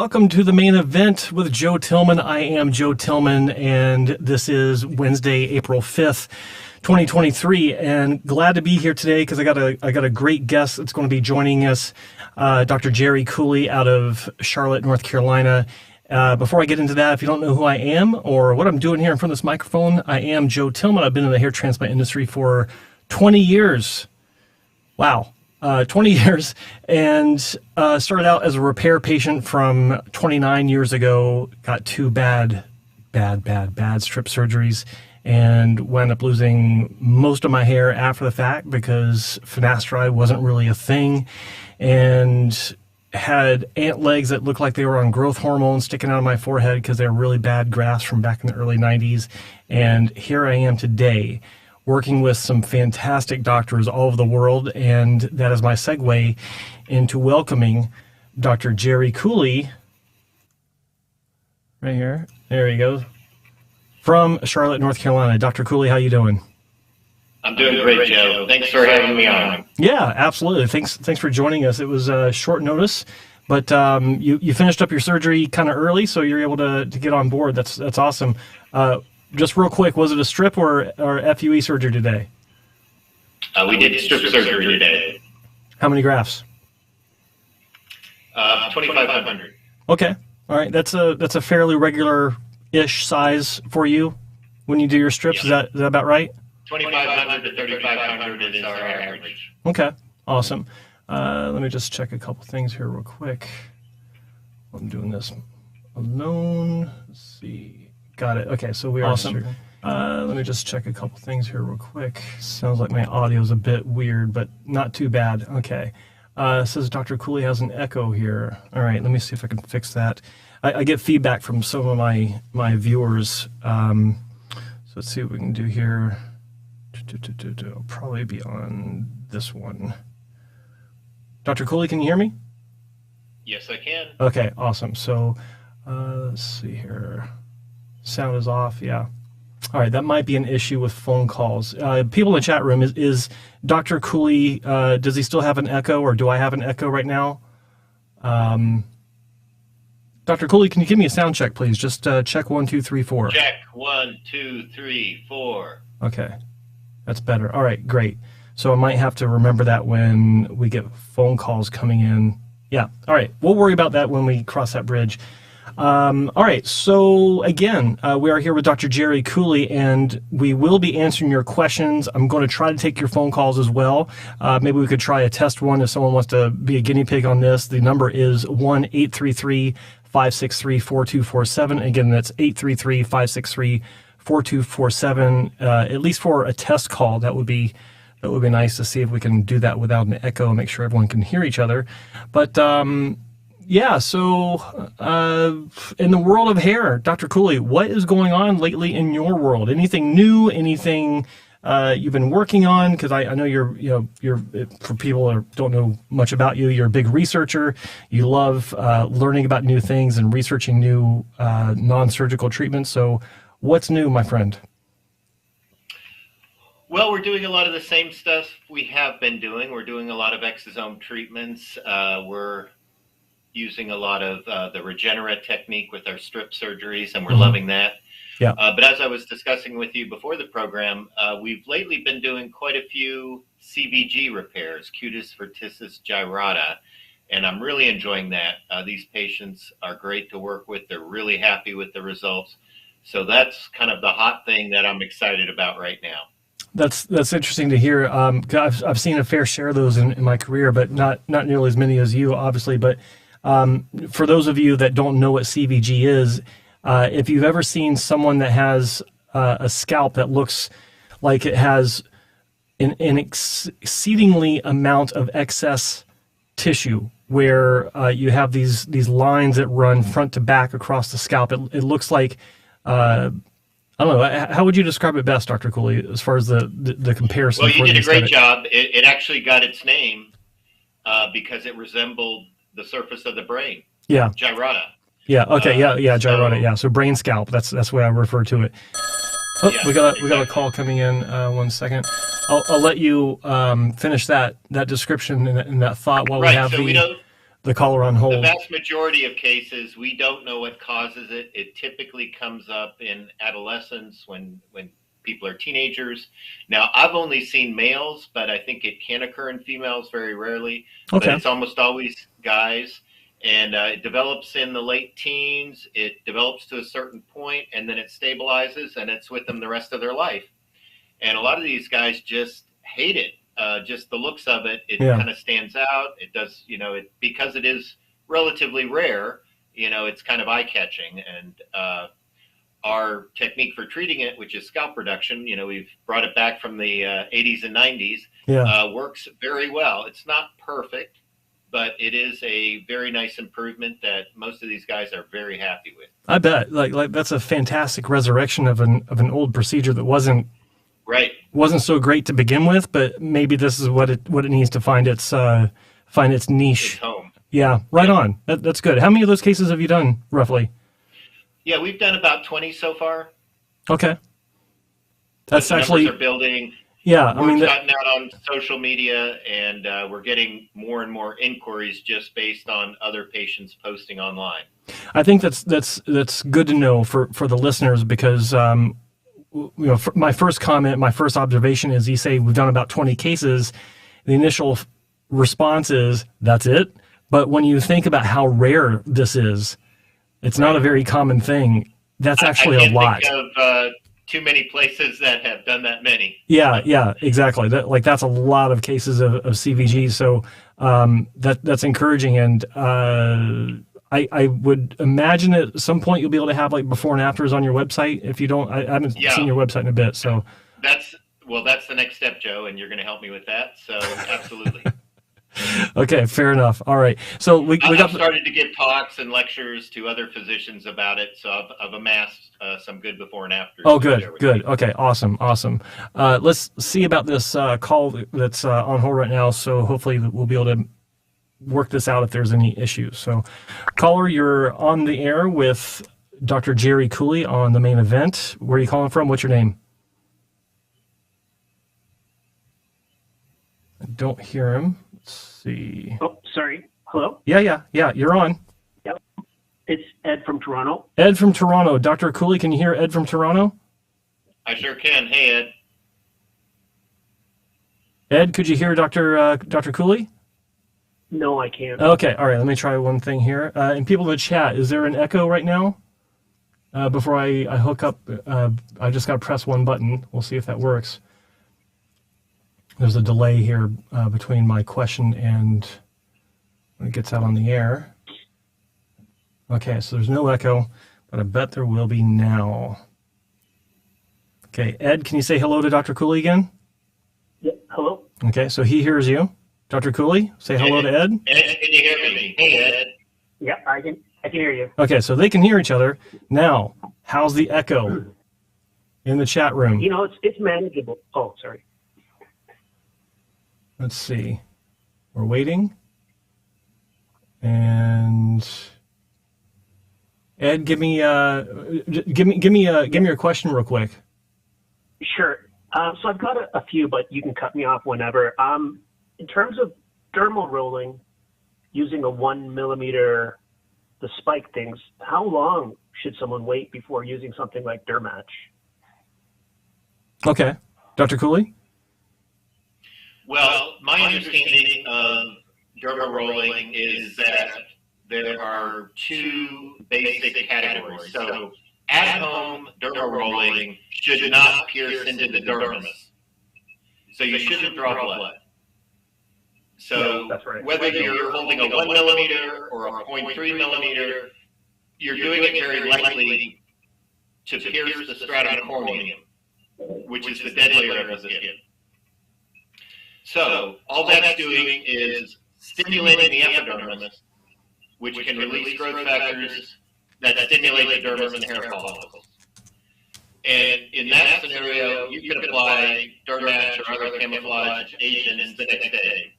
Welcome to the main event with Joe Tillman. I am Joe Tillman, and this is Wednesday, April 5th, 2023. And glad to be here today because I got a great guest that's going to be joining us, Dr. Jerry Cooley out of Charlotte, North Carolina. Before I get into that, if you don't know who I am or what I'm doing here in front of this microphone, I am Joe Tillman. I've been in the hair transplant industry for 20 years. Wow. 20 years, and started out as a repair patient from 29 years ago, got two bad strip surgeries, and wound up losing most of my hair after the fact because finasteride wasn't really a thing, and had ant legs that looked like they were on growth hormones sticking out of my forehead because they were really bad grafts from back in the early 90s. And here I am today, working with some fantastic doctors all over the world, and that is my segue into welcoming Dr. Jerry Cooley, right here. There he goes, from Charlotte, North Carolina. Dr. Cooley, how you doing? I'm doing great, Joe. Thanks for having me on. Yeah, absolutely. Thanks for joining us. It was short notice, but you finished up your surgery kind of early, so you're able to get on board. That's awesome. Just real quick, was it a strip or FUE surgery today? We did strip surgery today. How many grafts? 2,500. Okay, all right. That's a fairly regular-ish size for you when you do your strips. Yeah. Is that about right? 2,500 to 3,500 is our average. Okay, awesome. Let me just check a couple things here real quick. I'm doing this alone. Let's see. Got it. Okay, so we are awesome. Let me just check a couple things here real quick. Sounds like my audio is a bit weird, but not too bad. Okay. It says Dr. Cooley has an echo here. All right, let me see if I can fix that. I get feedback from some of my viewers. So let's see what we can do here. I'll probably be on this one. Dr. Cooley, can you hear me? Yes, I can. Okay, awesome. So let's see here. Sound is off, yeah. All right, that might be an issue with phone calls. People in the chat room, is Dr. Cooley, does he still have an echo, or do I have an echo right now? Dr. Cooley, can you give me a sound check, please? Just check 1, 2, 3, 4. Check 1, 2, 3, 4. Okay, that's better. All right, great. So I might have to remember that when we get phone calls coming in. Yeah, all right, we'll worry about that when we cross that bridge. All right, so again, we are here with Dr. Jerry Cooley, and we will be answering your questions. I'm going to try to take your phone calls as well. Maybe we could try a test one if someone wants to be a guinea pig on this. The number is 1-833-563-4247. Again, that's 833-563-4247. At least for a test call, that would be nice to see if we can do that without an echo and make sure everyone can hear each other. But yeah, so in the world of hair, Dr. Cooley, what is going on lately in your world? Anything new? Anything you've been working on? Because I know you're for people who don't know much about you, you're a big researcher. You love learning about new things and researching new non-surgical treatments. So what's new, my friend? Well, we're doing a lot of the same stuff we have been doing. We're doing a lot of exosome treatments. We're using a lot of the regenerate technique with our strip surgeries, and we're loving that. Yeah. But as I was discussing with you before the program, we've lately been doing quite a few CVG repairs, cutis verticis gyrata, and I'm really enjoying that. These patients are great to work with. They're really happy with the results. So that's kind of the hot thing that I'm excited about right now. That's interesting to hear. I've seen a fair share of those in my career, but not nearly as many as you, obviously. But for those of you that don't know what CVG is, if you've ever seen someone that has a scalp that looks like it has an exceedingly amount of excess tissue, where you have these lines that run front to back across the scalp, it looks like I don't know. How would you describe it best, Dr. Cooley, as far as the comparison? Well, you did a great job. It actually got its name because it resembled the surface of the brain. Yeah. Gyrata. Yeah. Okay. Yeah. Gyrata. Yeah. So brain scalp. That's the way I refer to it. Oh, yeah, we got a call coming in. 1 second. I'll let you finish that description and that thought while we have the caller on The hold. vast majority of cases, we don't know what causes it. It typically comes up in adolescence when people are teenagers. Now, I've only seen males, but I think it can occur in females very rarely. But Okay. it's almost always guys. And it develops in the late teens. It develops to a certain point, and then it stabilizes, and it's with them the rest of their life. And a lot of these guys just hate it. Just the looks of it, it Yeah. kind of stands out. It does, because it is relatively rare, it's kind of eye-catching. And our technique for treating it, which is scalp reduction, we've brought it back from the 80s and 90s, Yeah. works very well. It's not perfect, but it is a very nice improvement that most of these guys are very happy with. I bet. Like that's a fantastic resurrection of an old procedure that wasn't so great to begin with, but maybe this is what it needs to find its niche. It's home. Yeah, right on. That's good. How many of those cases have you done roughly? Yeah, we've done about 20 so far. Okay, that's the actually numbers are building. Yeah, We're gotten out on social media, and we're getting more and more inquiries just based on other patients posting online. I think that's good to know for the listeners because my first comment, my first observation is you say we've done about 20 cases. The initial response is that's it. But when you think about how rare this is, it's not a very common thing. That's actually a I can't think of too many places that have done that many. Yeah, exactly. That's a lot of cases of CVG. So that's encouraging, and I would imagine at some point you'll be able to have like before and afters on your website. If you don't, I haven't seen your website in a bit. So that's the next step, Joe, and you're going to help me with that. So absolutely. Okay, fair enough. All right. So I've started to give talks and lectures to other physicians about it. So I've amassed some good before and after. Oh, good. Okay, awesome. Let's see about this call that's on hold right now. So hopefully we'll be able to work this out if there's any issues. So, caller, you're on the air with Dr. Jerry Cooley on the main event. Where are you calling from? What's your name? I don't hear him. Let's see. Oh, sorry. Hello? Yeah, you're on. Yep. It's Ed from Toronto. Ed from Toronto. Dr. Cooley, can you hear Ed from Toronto? I sure can. Hey, Ed. Ed, could you hear Dr. Cooley? No, I can't. Okay, all right. Let me try one thing here. And people in the chat, is there an echo right now? Before I hook up, I just got to press one button. We'll see if that works. There's a delay here between my question and when it gets out on the air. Okay, so there's no echo, but I bet there will be now. Okay, Ed, can you say hello to Dr. Cooley again? Yeah, hello? Okay, so he hears you. Dr. Cooley, say hello to Ed. Ed, can you hear me? Hey, Ed. Yeah, I can hear you. Okay, so they can hear each other. Now, how's the echo in the chat room? It's manageable. Oh, sorry. Let's see. We're waiting. And Ed, give me your question real quick. Sure. So I've got a few, but you can cut me off whenever. In terms of dermal rolling, using a 1 millimeter, the spike things, how long should someone wait before using something like Dermatch? Okay. Dr. Cooley? Well, my understanding of dermal rolling is that there are two basic categories. So at-home dermal rolling should not pierce into the dermis. So you shouldn't draw blood. So that's right. Whether you're holding a 1 millimeter or a 0.3 millimeter, you're doing it very likely to pierce the stratum corneum, which is the dead layer of the skin. So all that's doing is stimulating the epidermis, which can release growth factors that stimulate the dermis and hair follicles. And in that scenario, you can apply Dermatch or other camouflage agents the next day.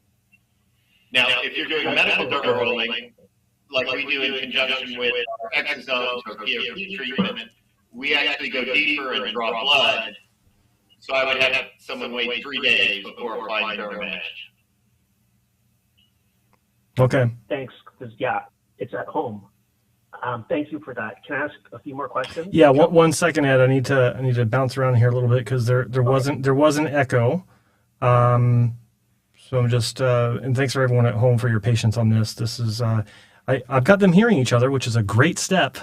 Now, if you're doing medical dermal rolling, like we do in conjunction with our exosomes or PRP treatment, we actually go deeper and draw blood. So I would have someone wait 3 days before applying Dermatch. Okay. Thanks. because it's at home. Thank you for that. Can I ask a few more questions? Yeah, one second, Ed. I need to bounce around here a little bit because there was an echo. So I'm just and thanks for everyone at home for your patience on this. This is I've got them hearing each other, which is a great step,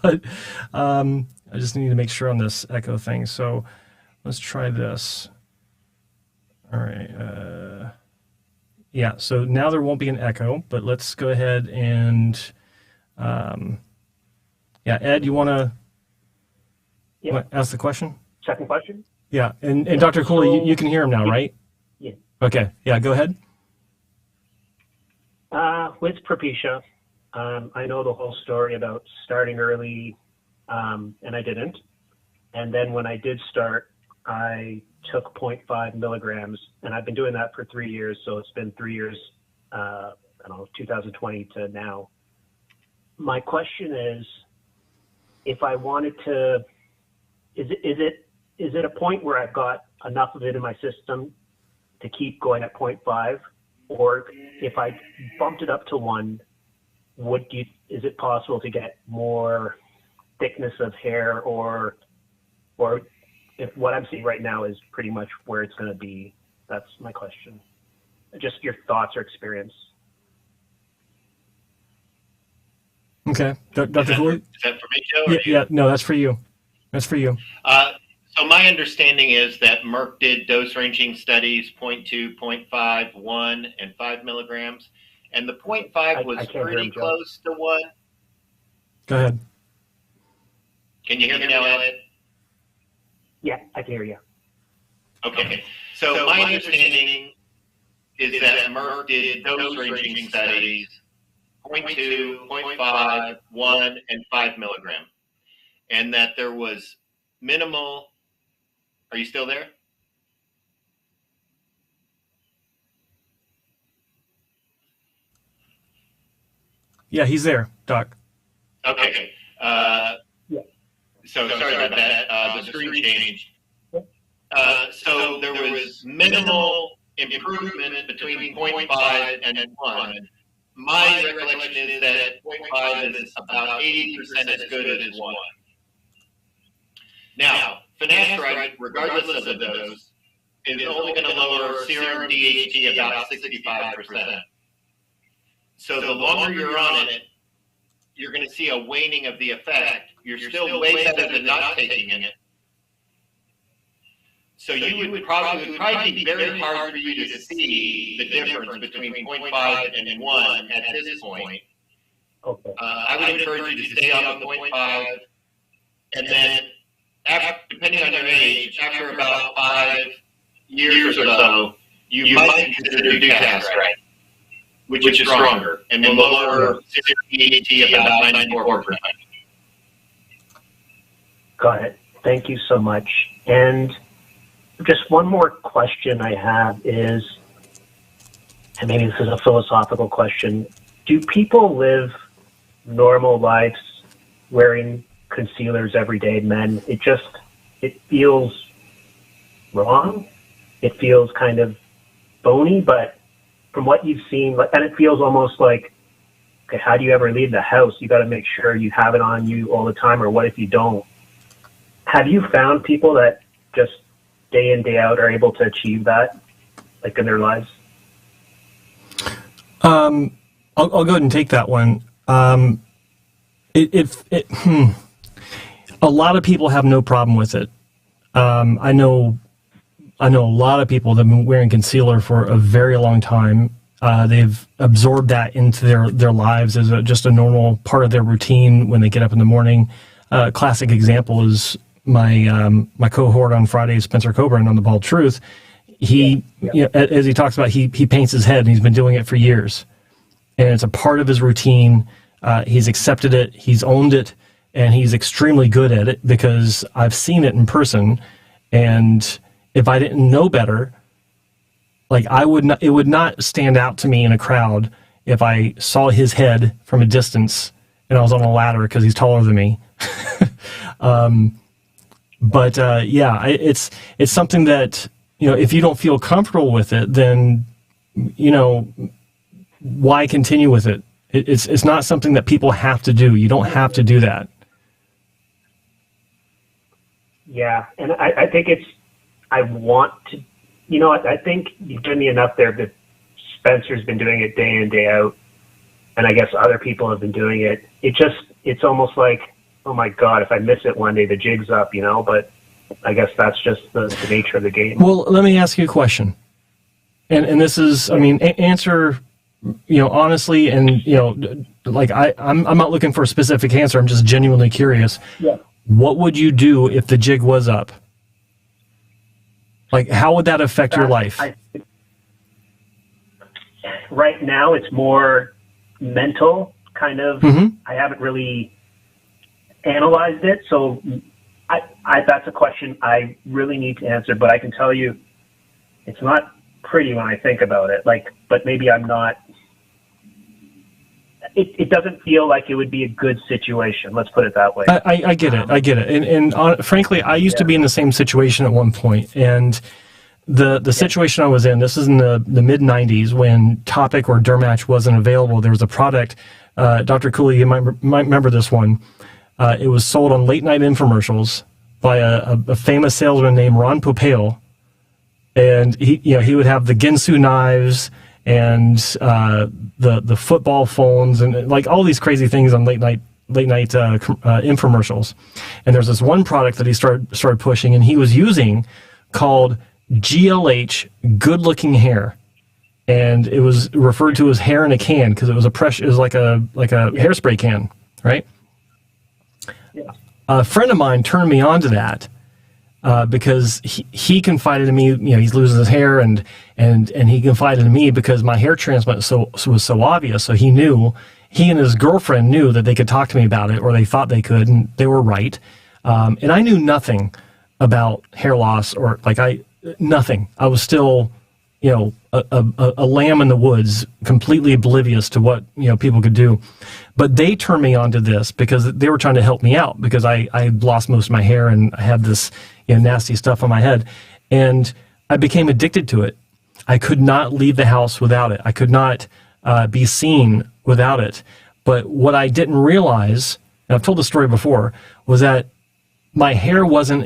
but I just need to make sure on this echo thing. So let's try this. All right. Yeah. So now there won't be an echo, but let's go ahead and. Ed, you want to ask the question? Second question? Yeah, and Dr. Cooley, you can hear him now, right? Yeah. Okay, yeah, go ahead. With Propecia, I know the whole story about starting early, and I didn't. And then when I did start, I took 0.5 milligrams, and I've been doing that for 3 years, so it's been 3 years, 2020 to now. My question is, if I wanted to, is it a point where I've got enough of it in my system to keep going at 0.5, or if I bumped it up to 1, is it possible to get more thickness of hair, or if what I'm seeing right now is pretty much where it's going to be? That's my question. Just your thoughts or experience. Okay, Dr. Cooley? Is that for me, Joe? Yeah, no, that's for you. That's for you. So my understanding is that Merck did dose ranging studies, 0.2, 0.5, 1, and 5 milligrams. And the 0.5 was pretty close to 1. Go ahead. Can you hear me now, Ed? Yeah, I can hear you. Okay. So my understanding is that Merck did dose ranging studies, 0.2, 0.5, 1, and 5 milligram. And that there was minimal. Are you still there? Yeah, he's there, Doc. Okay. So sorry about that. The screen changed. So there was minimal improvement between 0.5 and 1. My recollection is that 0.5 is about 80% as good as 1. Now, finasteride, regardless of the dose, is only going to lower serum DHT about 65%. So the longer you're on it, you're going to see a waning of the effect. You're still way better than not taking it. So it would probably be very hard for you to see the difference between 0.5 and 1 at this point. Okay. I would encourage you to stay on the 0.5, and then, depending on your age, after about 5 years or so, you might consider dutasteride, which is stronger and will lower DHT about 94%. Got it. Thank you so much. And just one more question I have is, and maybe this is a philosophical question, do people live normal lives wearing concealers every day, men? It feels wrong. It feels kind of bony, but from what you've seen, and it feels almost like, okay, how do you ever leave the house? You got to make sure you have it on you all the time, or what if you don't? Have you found people that just day in, day out are able to achieve that, like in their lives? I'll go ahead and take that one. A lot of people have no problem with it. I know a lot of people that have been wearing concealer for a very long time. They've absorbed that into their lives as just a normal part of their routine when they get up in the morning. Classic example is my cohort on Friday, Spencer Coburn, on The Bald Truth. He, as he talks about, he paints his head, and he's been doing it for years, and it's a part of his routine. He's accepted it, he's owned it, and he's extremely good at it because I've seen it in person. And if I didn't know better, like it would not stand out to me in a crowd if I saw his head from a distance and I was on a ladder because he's taller than me. It's something that, if you don't feel comfortable with it, then, why continue with it? It's not something that people have to do. You don't have to do that. Yeah, and I think I want to, I think you've given me enough there that Spencer's been doing it day in, day out, and I guess other people have been doing it. It's almost like, oh my God, if I miss it one day, the jig's up, but I guess that's just the nature of the game. Well, let me ask you a question. And this is, answer, honestly, and, like I'm not looking for a specific answer. I'm just genuinely curious. Yeah. What would you do if the jig was up? Like, how would that affect your life? Right now, it's more mental, kind of. Mm-hmm. I haven't really analyzed it, so that's a question I really need to answer. But I can tell you, it's not pretty when I think about it. But maybe I'm not. It doesn't feel like it would be a good situation. Let's put it that way. I get it. I get it. And frankly, I used to be in the same situation at one point. And the situation I was in, this is in the mid 90s when Topic or Dermatch wasn't available. There was a product, Dr. Cooley, you might remember this one. It was sold on late night infomercials by a famous salesman named Ron Popeil. And he would have the Ginsu knives and the football phones and like all these crazy things on late night infomercials. And there's this one product that he started pushing, and he was using called GLH, Good Looking Hair, and it was referred to as hair in a can because it was it was like a hairspray can, right? Yeah. A friend of mine turned me on to that. Because he confided in me, he's losing his hair, and he confided in me because my hair transplant was so obvious. So he and his girlfriend knew that they could talk to me about it, or they thought they could, and they were right. And I knew nothing about hair loss or nothing. I was still, a lamb in the woods, completely oblivious to what, people could do. But they turned me on to this because they were trying to help me out because I lost most of my hair and I had this, nasty stuff on my head. And I became addicted to it. I could not leave the house without it. I could not be seen without it. But what I didn't realize, and I've told the story before, was that my hair wasn't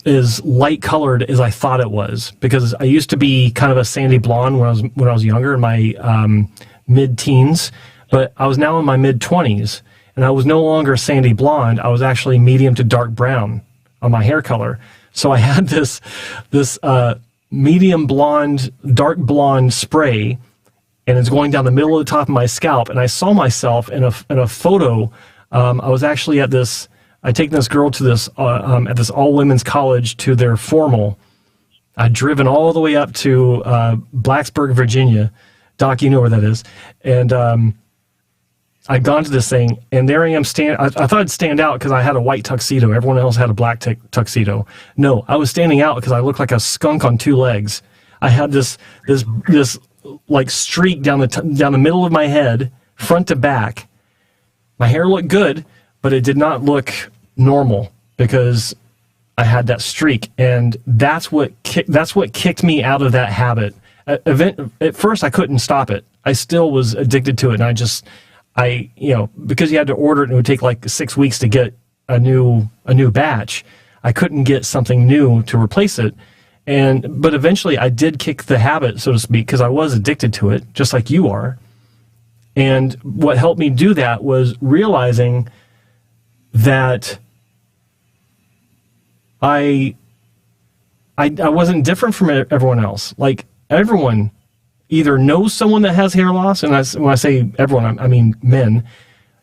as light colored as I thought it was, because I used to be kind of a sandy blonde when I was younger, in my mid-teens, but I was now in my mid-20s, and I was no longer sandy blonde. I was actually medium to dark brown on my hair color. So I had this medium blonde, dark blonde spray, and it's going down the middle of the top of my scalp. And I saw myself in a photo. I was actually at this. I'd taken this girl to this at this all women's college to their formal. I'd driven all the way up to Blacksburg, Virginia. Doc, you know where that is. And I'd gone to this thing, and there I am I thought I'd stand out because I had a white tuxedo. Everyone else had a black tuxedo. No, I was standing out because I looked like a skunk on two legs. I had this like streak down the middle of my head, front to back. My hair looked good, but it did not look normal because I had that streak, and that's what kicked me out of that habit. At first, I couldn't stop it. I still was addicted to it, and because you had to order it, and it would take like 6 weeks to get a new batch. I couldn't get something new to replace it, but eventually I did kick the habit, so to speak, because I was addicted to it, just like you are. And what helped me do that was realizing that I wasn't different from everyone else. Like, everyone either knows someone that has hair loss, and when I say everyone, I mean men.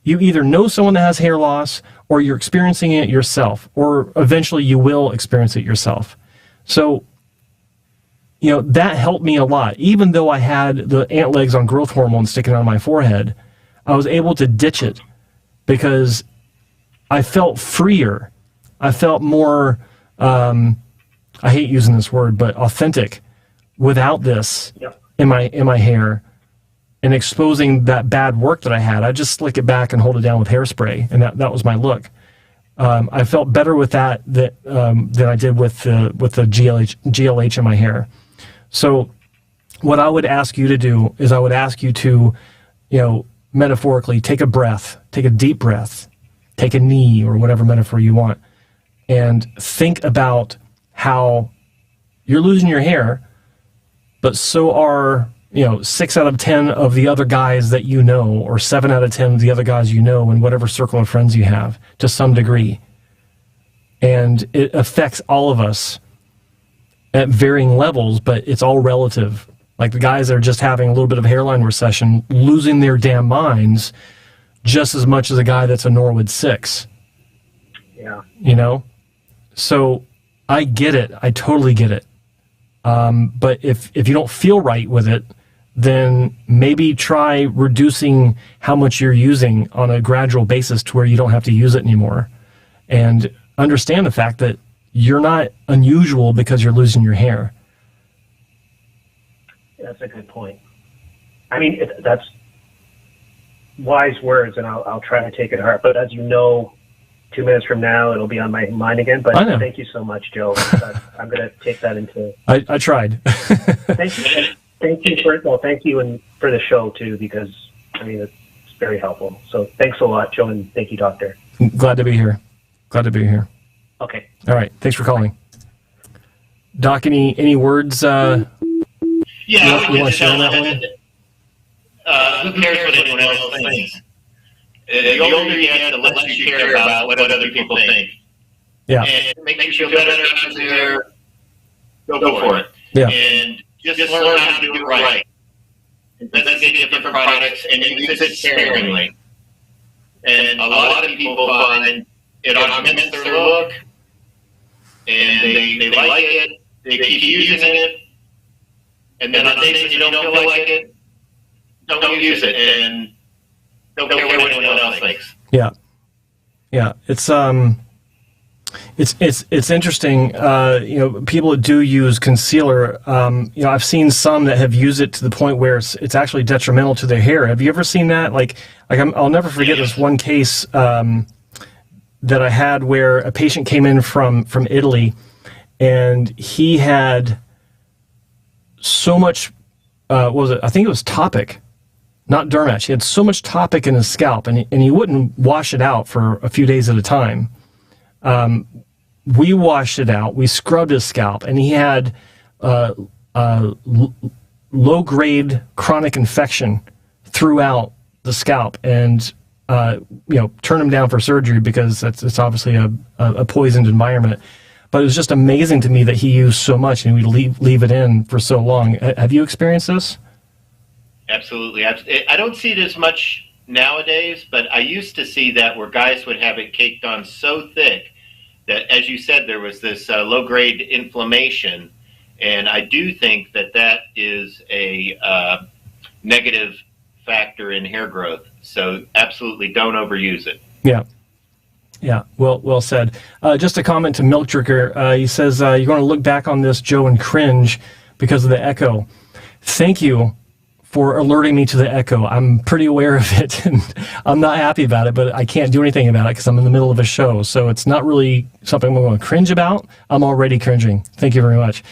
You either know someone that has hair loss, or you're experiencing it yourself, or eventually you will experience it yourself. So, that helped me a lot. Even though I had the ant legs on growth hormone sticking out of my forehead, I was able to ditch it because I felt freer. I felt more, I hate using this word, but authentic without this in my hair and exposing that bad work that I had. I just slick it back and hold it down with hairspray, and that was my look. I felt better with that than I did with the GLH in my hair. So what I would ask you to do is I would ask you to, metaphorically take a breath, take a deep breath, take a knee or whatever metaphor you want, and think about how you're losing your hair, but so are, 6 out of 10 of the other guys that you know, or 7 out of 10 of the other guys you know in whatever circle of friends you have to some degree. And it affects all of us at varying levels, but it's all relative. Like the guys that are just having a little bit of hairline recession, losing their damn minds just as much as a guy that's a Norwood 6. Yeah. So I get it. I totally get it. But if you don't feel right with it, then maybe try reducing how much you're using on a gradual basis to where you don't have to use it anymore. And understand the fact that you're not unusual because you're losing your hair. That's a good point. I mean, that's wise words, and I'll try to take it to heart. But as you know, 2 minutes from now, it'll be on my mind again. But thank you so much, Joe. I'm going to take that into... I tried. Thank you. Thank you and for the show, too, because, it's very helpful. So thanks a lot, Joe, and thank you, Doctor. Glad to be here. Okay. All right. Thanks for calling. Doc, any words? Yeah, you want to share that one? Who cares what anyone else thinks? The older you get, the less you care about what other people think. Yeah. And it makes you feel better out there. Go for it. Yeah. And just learn how to do it right. Investigate different products and use it sparingly. And a lot of people find it augments their look, and they like it, they keep using it, and then on days when you don't feel like it, don't use it, and don't care what anyone else thinks. Yeah. It's interesting. People that do use concealer. I've seen some that have used it to the point where it's actually detrimental to their hair. Have you ever seen that? I'll never forget this one case that I had where a patient came in from Italy, and he had so much. What was it? I think it was Topic, not Dermatch. He had so much Topic in his scalp, and he wouldn't wash it out for a few days at a time. We washed it out. We scrubbed his scalp, and he had low-grade chronic infection throughout the scalp, and turn him down for surgery because it's obviously a poisoned environment. But it was just amazing to me that he used so much, and we'd leave it in for so long. Have you experienced this? Absolutely. I don't see it as much nowadays, but I used to see that where guys would have it caked on so thick that, as you said, there was this low-grade inflammation, and I do think that is a negative factor in hair growth. So absolutely don't overuse it. Yeah. Well said. Just a comment to Milk Drinker. He says, you're going to look back on this, Joe, and cringe because of the echo. Thank you for alerting me to the echo. I'm pretty aware of it, and I'm not happy about it, but I can't do anything about it because I'm in the middle of a show. So it's not really something I'm going to cringe about. I'm already cringing. Thank you very much.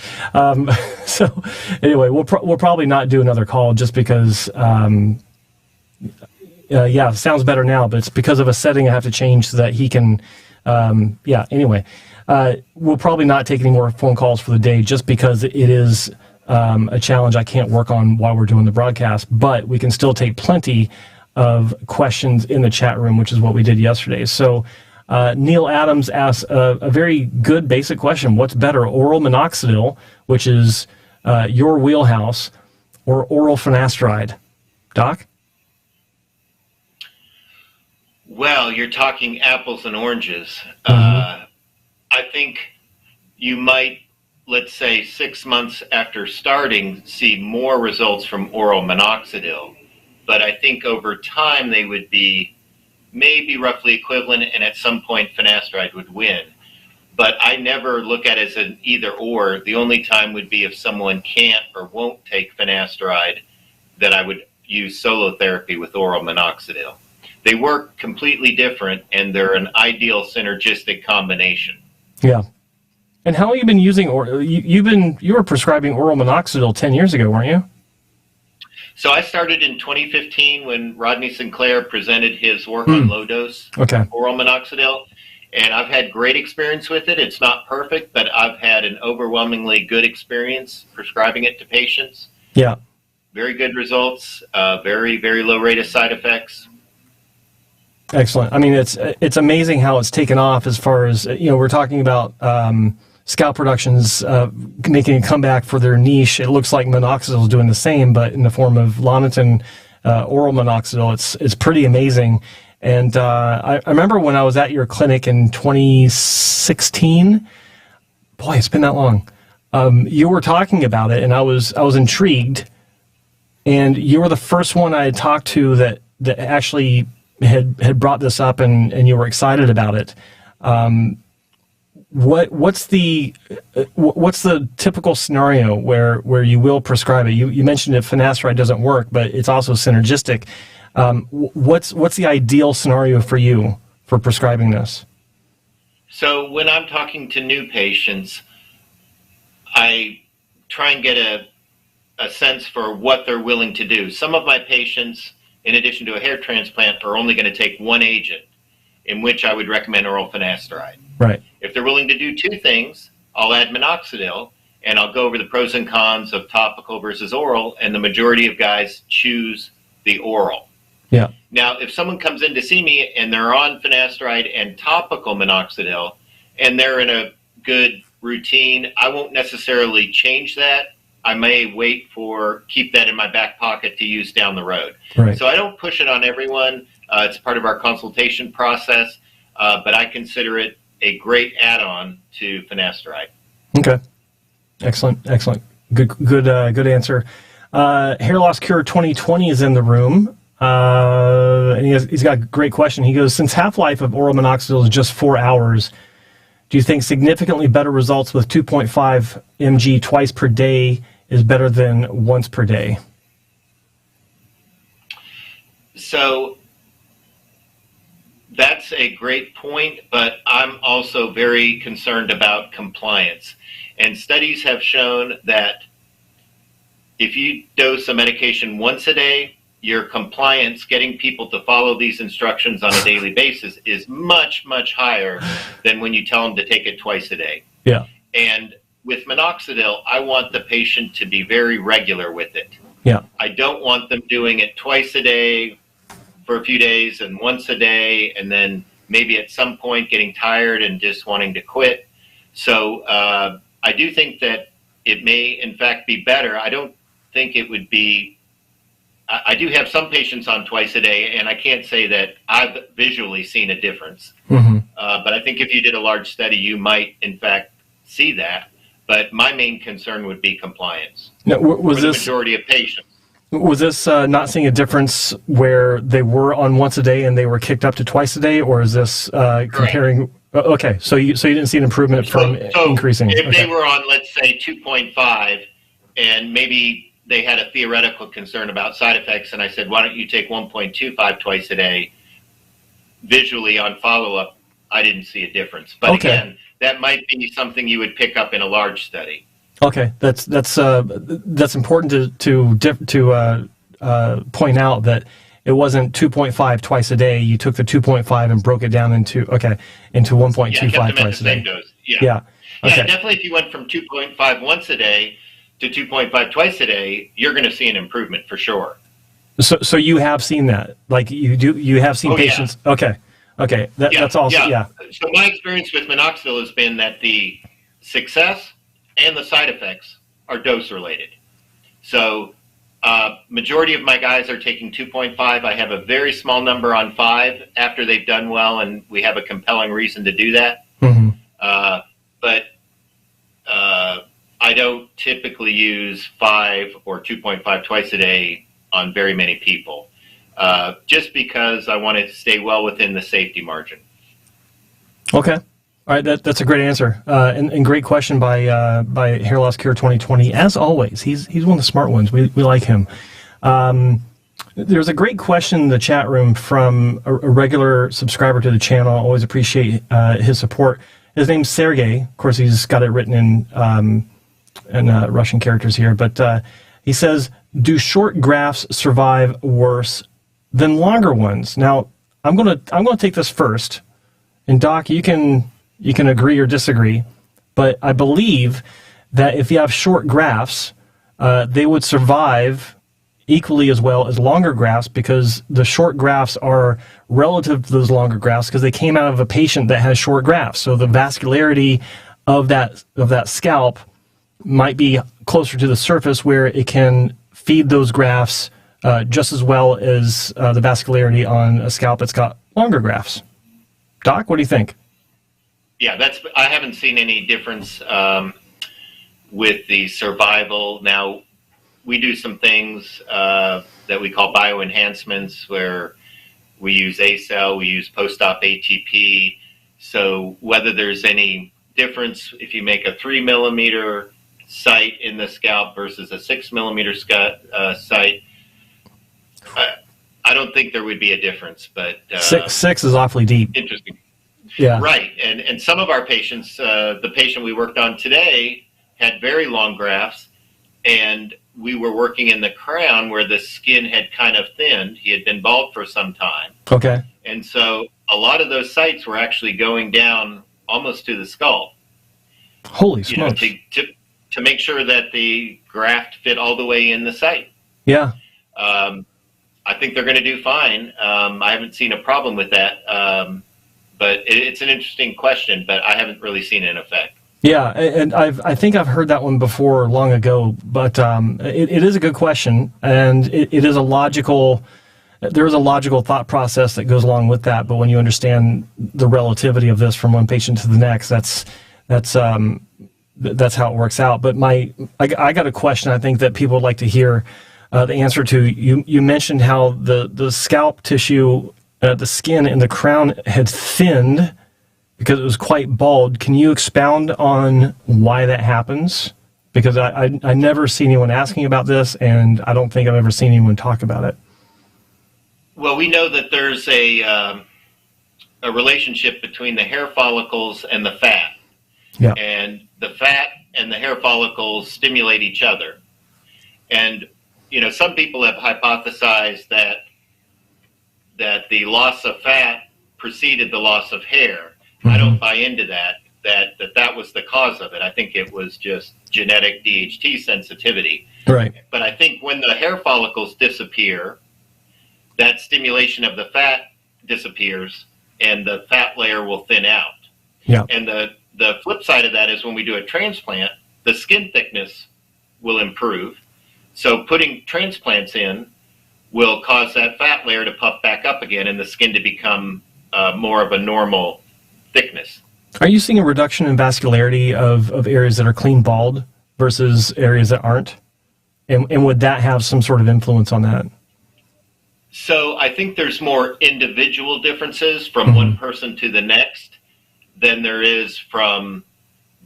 So anyway, we'll probably not do another call just because... it sounds better now, but it's because of a setting I have to change so that he can, anyway. We'll probably not take any more phone calls for the day just because it is a challenge I can't work on while we're doing the broadcast, but we can still take plenty of questions in the chat room, which is what we did yesterday. So Neil Adams asks a very good basic question. What's better, oral minoxidil, which is your wheelhouse, or oral finasteride? Doc? Well, you're talking apples and oranges. Mm-hmm. I think you might, let's say 6 months after starting, see more results from oral minoxidil. But I think over time they would be maybe roughly equivalent, and at some point finasteride would win. But I never look at it as an either or. The only time would be if someone can't or won't take finasteride, that I would use solo therapy with oral minoxidil. They work completely different, and they're an ideal synergistic combination. Yeah. And how long have you been using you were prescribing oral minoxidil 10 years ago, weren't you? So I started in 2015 when Rodney Sinclair presented his work on low-dose oral minoxidil, and I've had great experience with it. It's not perfect, but I've had an overwhelmingly good experience prescribing it to patients. Yeah. Very good results, very, very low rate of side effects. Excellent. I mean, it's amazing how it's taken off as far as, we're talking about Scalp Productions making a comeback for their niche. It looks like minoxidil is doing the same, but in the form of Lonitin oral minoxidil. It's pretty amazing. And I remember when I was at your clinic in 2016. Boy, it's been that long. You were talking about it, and I was intrigued. And you were the first one I had talked to that actually had brought this up, and you were excited about it. What's the typical scenario where you will prescribe it? You mentioned that finasteride doesn't work, but it's also synergistic. What's the ideal scenario for you for prescribing this? So when I'm talking to new patients, I try and get a sense for what they're willing to do. Some of my patients, in addition to a hair transplant, are only going to take one agent, in which I would recommend oral finasteride. Right. If they're willing to do two things, I'll add minoxidil, and I'll go over the pros and cons of topical versus oral, and the majority of guys choose the oral. Yeah. Now, if someone comes in to see me and they're on finasteride and topical minoxidil, and they're in a good routine, I won't necessarily change that. I may keep that in my back pocket to use down the road. Right. So I don't push it on everyone. It's part of our consultation process, but I consider it a great add-on to finasteride. Okay. Excellent. Good answer. Hair Loss Cure 2020 is in the room. And he's got a great question. He goes, since half-life of oral minoxidil is just 4 hours, do you think significantly better results with 2.5 mg twice per day is better than once per day? So that's a great point, but I'm also very concerned about compliance. And studies have shown that if you dose a medication once a day, your compliance, getting people to follow these instructions on a daily basis, is much, much higher than when you tell them to take it twice a day. Yeah. And with minoxidil, I want the patient to be very regular with it. Yeah. I don't want them doing it twice a day for a few days and once a day, and then maybe at some point getting tired and just wanting to quit. So I do think that it may, in fact, be better. I don't think it would be. I do have some patients on twice a day, and I can't say that I've visually seen a difference. Mm-hmm. But I think if you did a large study, you might, in fact, see that. But my main concern would be compliance Now, was for the this majority of patients. was this not seeing a difference where they were on once a day and they were kicked up to twice a day, or is this comparing? Okay, so you didn't see an improvement from increasing. If they were on, let's say, 2.5, and maybe they had a theoretical concern about side effects, and I said, why don't you take 1.25 twice a day? Visually on follow-up, I didn't see a difference. But again, that might be something you would pick up in a large study. Okay, that's important to point out that it wasn't 2.5 twice a day. You took the 2.5 and broke it down into 1.25 twice a day. Dose. Yeah. Okay. Yeah, definitely. If you went from 2.5 once a day to 2.5 twice a day, you're going to see an improvement for sure. So you have seen that, like you have seen patients. Yeah. Okay. That's also yeah. So my experience with minoxidil has been that the success and the side effects are dose related. So majority of my guys are taking 2.5. I have a very small number on 5 after they've done well, and we have a compelling reason to do that. Mm-hmm. But I don't typically use 5 or 2.5 twice a day on very many people, just because I want to stay well within the safety margin. Okay. All right. That's a great answer. And great question by Hair Loss Cure 2020. As always, he's one of the smart ones. We like him. There's a great question in the chat room from a regular subscriber to the channel. I always appreciate his support. His name's Sergey. Of course, he's got it written in Russian characters here. But He says, do short grafts survive worse than longer ones? Now, I'm gonna take this first, and Doc, you can agree or disagree, but I believe that if you have short grafts, they would survive equally as well as longer grafts, because the short grafts are relative to those longer grafts because they came out of a patient that has short grafts. So the vascularity of that scalp might be closer to the surface, where it can feed those grafts just as well as the vascularity on a scalp that's got longer grafts. Doc, what do you think? Yeah, I haven't seen any difference with the survival. Now, we do some things that we call bioenhancements, where we use ACell, we use post-op ATP. So whether there's any difference if you make a 3 millimeter site in the scalp versus a 6 millimeter site, I don't think there would be a difference. But six is awfully deep. Interesting. Yeah. Right. And some of our patients, the patient we worked on today, had very long grafts, and we were working in the crown where the skin had kind of thinned. He had been bald for some time. Okay. And so a lot of those sites were actually going down almost to the skull. Holy smokes. To make sure that the graft fit all the way in the site. Yeah. I think they're going to do fine. I haven't seen a problem with that. But it's an interesting question, but I haven't really seen an effect. Yeah, and I think I've heard that one before long ago, but it is a good question, and it is a logical. There is a logical thought process that goes along with that. But when you understand the relativity of this from one patient to the next, that's how it works out. But I got a question I think that people would like to hear the answer to. You mentioned how the scalp tissue, the skin in the crown had thinned because it was quite bald. Can you expound on why that happens? Because I never see anyone asking about this, and I don't think I've ever seen anyone talk about it. Well, we know that there's a relationship between the hair follicles and the fat. Yeah. And the fat and the hair follicles stimulate each other. And, some people have hypothesized that the loss of fat preceded the loss of hair. I don't buy into that was the cause of it. I think it was just genetic DHT sensitivity. Right. But I think when the hair follicles disappear, that stimulation of the fat disappears, and the fat layer will thin out. Yeah. And the flip side of that is when we do a transplant, the skin thickness will improve. So putting transplants in will cause that fat layer to puff back up again and the skin to become more of a normal thickness. Are you seeing a reduction in vascularity of areas that are clean bald versus areas that aren't? And would that have some sort of influence on that? So I think there's more individual differences from one person to the next than there is from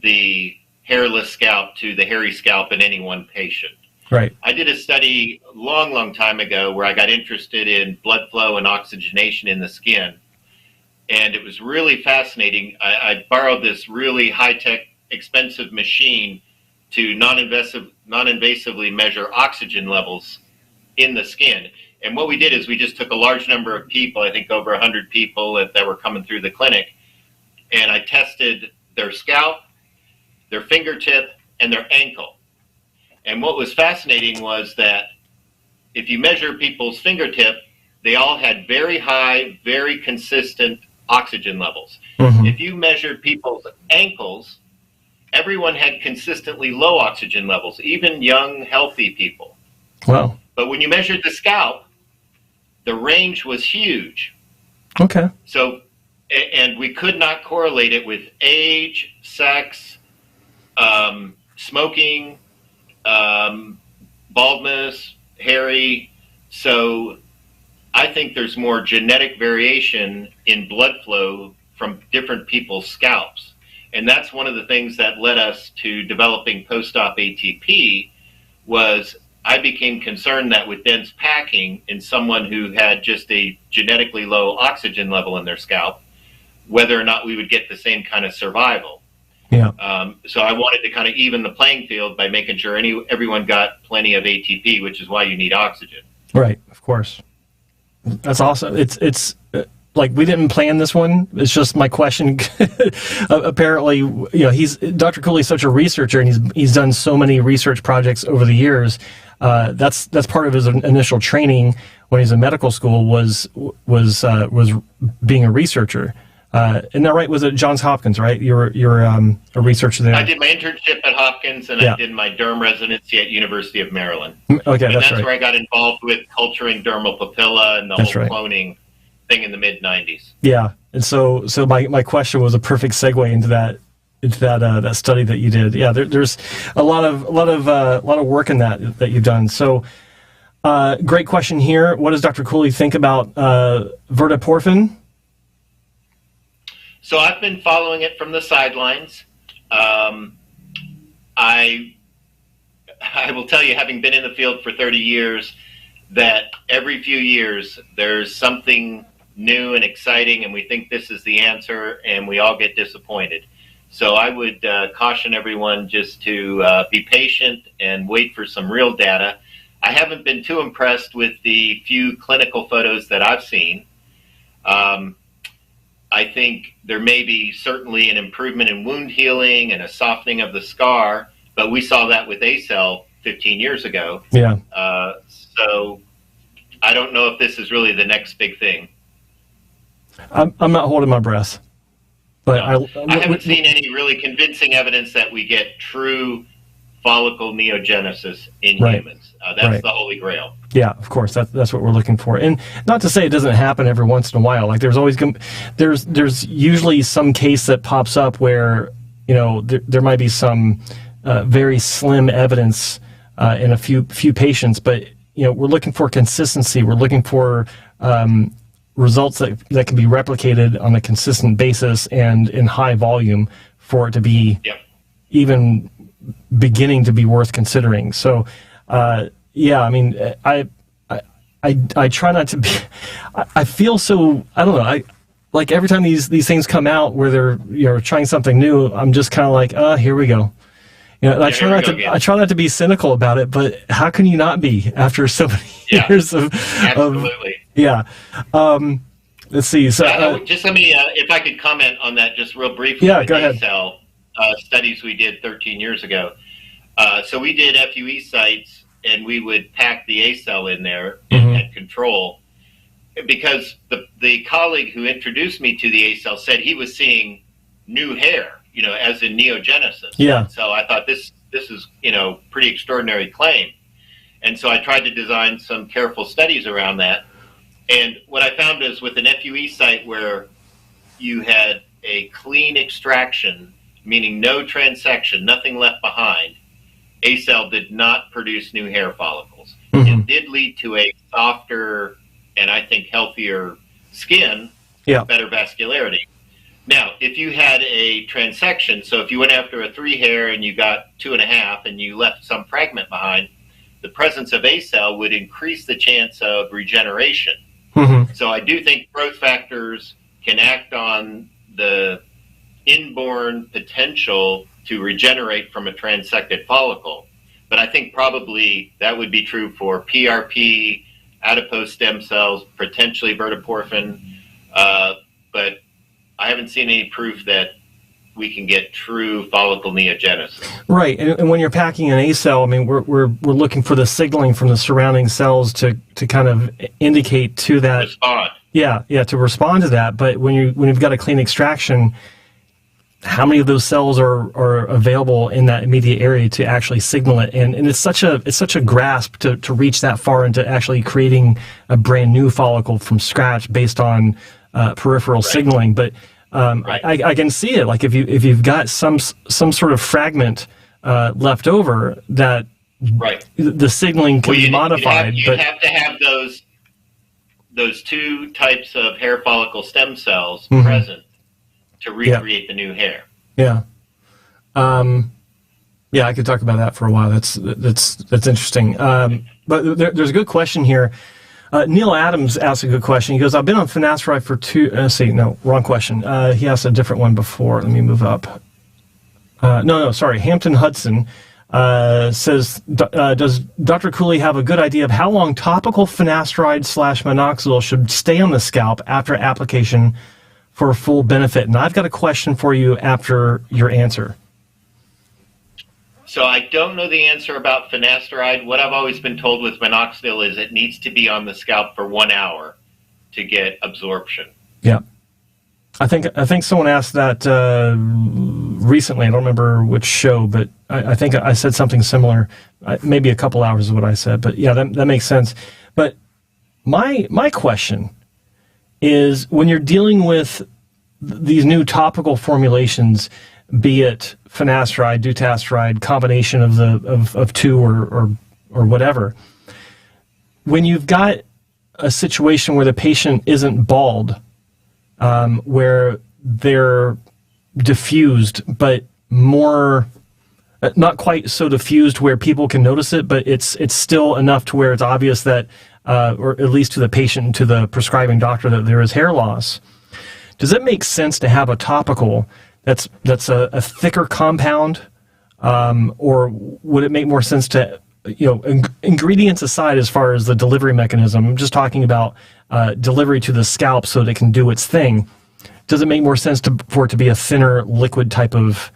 the hairless scalp to the hairy scalp in any one patient. Right. I did a study a long time ago where I got interested in blood flow and oxygenation in the skin. And it was really fascinating. I borrowed this really high-tech, expensive machine to non-invasively measure oxygen levels in the skin. And what we did is we just took a large number of people, I think over 100 people that were coming through the clinic, and I tested their scalp, their fingertip, and their ankle. And what was fascinating was that if you measure people's fingertip, they all had very high, very consistent oxygen levels. If you measured people's ankles, everyone had consistently low oxygen levels, even young, healthy people. Wow. But when you measured the scalp, the range was huge. Okay. So, and we could not correlate it with age, sex, smoking, baldness, hairy. So I think there's more genetic variation in blood flow from different people's scalps. And that's one of the things that led us to developing post-op ATP. Was I became concerned that with dense packing in someone who had just a genetically low oxygen level in their scalp, whether or not we would get the same kind of survival. Yeah. So I wanted to kind of even the playing field by making sure everyone got plenty of ATP, which is why you need oxygen. Right. Of course. That's awesome. It's like we didn't plan this one. It's just my question. Apparently, Dr. Cooley's such a researcher, and he's done so many research projects over the years. That's part of his initial training when he's in medical school was being a researcher. Isn't that right? Was it Johns Hopkins, right? You're a researcher there. I did my internship at Hopkins, and I did my derm residency at University of Maryland. Okay, and that's right. where I got involved with culturing dermal papilla and the whole cloning thing in the mid-90s. Yeah, and so my question was a perfect segue into that study that you did. Yeah, there's a lot of work in that you've done. So, great question here. What does Dr. Cooley think about verteporfin? So I've been following it from the sidelines. I will tell you, having been in the field for 30 years, that every few years there's something new and exciting, and we think this is the answer, and we all get disappointed. So I would caution everyone just to be patient and wait for some real data. I haven't been too impressed with the few clinical photos that I've seen. I think there may be certainly an improvement in wound healing and a softening of the scar, but we saw that with ACell 15 years ago. Yeah. So I don't know if this is really the next big thing. I'm not holding my breath, but I haven't seen any really convincing evidence that we get true follicle neogenesis in humans. That's the holy grail. Yeah, of course. That's what we're looking for. And not to say it doesn't happen every once in a while. Like there's usually some case that pops up where, there might be some very slim evidence in a few patients, but we're looking for consistency. We're looking for results that can be replicated on a consistent basis and in high volume for it to be even beginning to be worth considering. So, I mean, I try not to be. I feel so. I don't know. Like every time these things come out where they're trying something new, I'm just kind of like, here we go. I try not to be cynical about it, but how can you not be after so many years of absolutely. Let's see. So just let me, if I could comment on that just real briefly. Yeah, go ahead. ACell studies we did 13 years ago. So we did FUE sites, and we would pack the ACell in there and control, because the colleague who introduced me to the ACell said he was seeing new hair, as in neogenesis. Yeah. So I thought this is, pretty extraordinary claim. And so I tried to design some careful studies around that. And what I found is with an FUE site where you had a clean extraction, meaning no transection, nothing left behind, ACell did not produce new hair follicles. It did lead to a softer and I think healthier skin, better vascularity. Now, if you had a transection, so if you went after a 3 hair and you got 2.5 and you left some fragment behind, the presence of ACell would increase the chance of regeneration. So I do think growth factors can act on the inborn potential to regenerate from a transected follicle. But I think probably that would be true for PRP, adipose stem cells, potentially verteporfin. But I haven't seen any proof that we can get true follicle neogenesis. Right, and when you're packing an ACell, I mean, we're looking for the signaling from the surrounding cells to kind of indicate to that. Respond. Yeah, to respond to that. But when you've got a clean extraction, how many of those cells are available in that immediate area to actually signal it? And it's such a grasp to reach that far into actually creating a brand new follicle from scratch based on peripheral signaling. But I can see it. Like if you've got some sort of fragment left over, that the signaling can be modified. You have to have those two types of hair follicle stem cells present to recreate the new hair. Yeah. I could talk about that for a while. That's interesting. But there's a good question here. Neil Adams asked a good question. He goes, I've been on finasteride for wrong question. He asked a different one before. Let me move up. Sorry. Hampton Hudson says, does Dr. Cooley have a good idea of how long topical finasteride/minoxidil should stay on the scalp after application for full benefit? And I've got a question for you after your answer. So I don't know the answer about finasteride. What I've always been told with minoxidil is it needs to be on the scalp for 1 hour to get absorption. Yeah. I think someone asked that recently. I don't remember which show, but I think I said something similar. Maybe a couple hours is what I said. But yeah, that makes sense. But my question is, when you're dealing with these new topical formulations, be it finasteride, dutasteride, combination of two or whatever, when you've got a situation where the patient isn't bald, where they're diffused, but more, not quite so diffused where people can notice it, but it's still enough to where it's obvious that, or at least to the patient and to the prescribing doctor, that there is hair loss. Does it make sense to have a topical that's a thicker compound, or would it make more sense to, ingredients aside, as far as the delivery mechanism, I'm just talking about delivery to the scalp so that it can do its thing. Does it make more sense for it to be a thinner liquid type of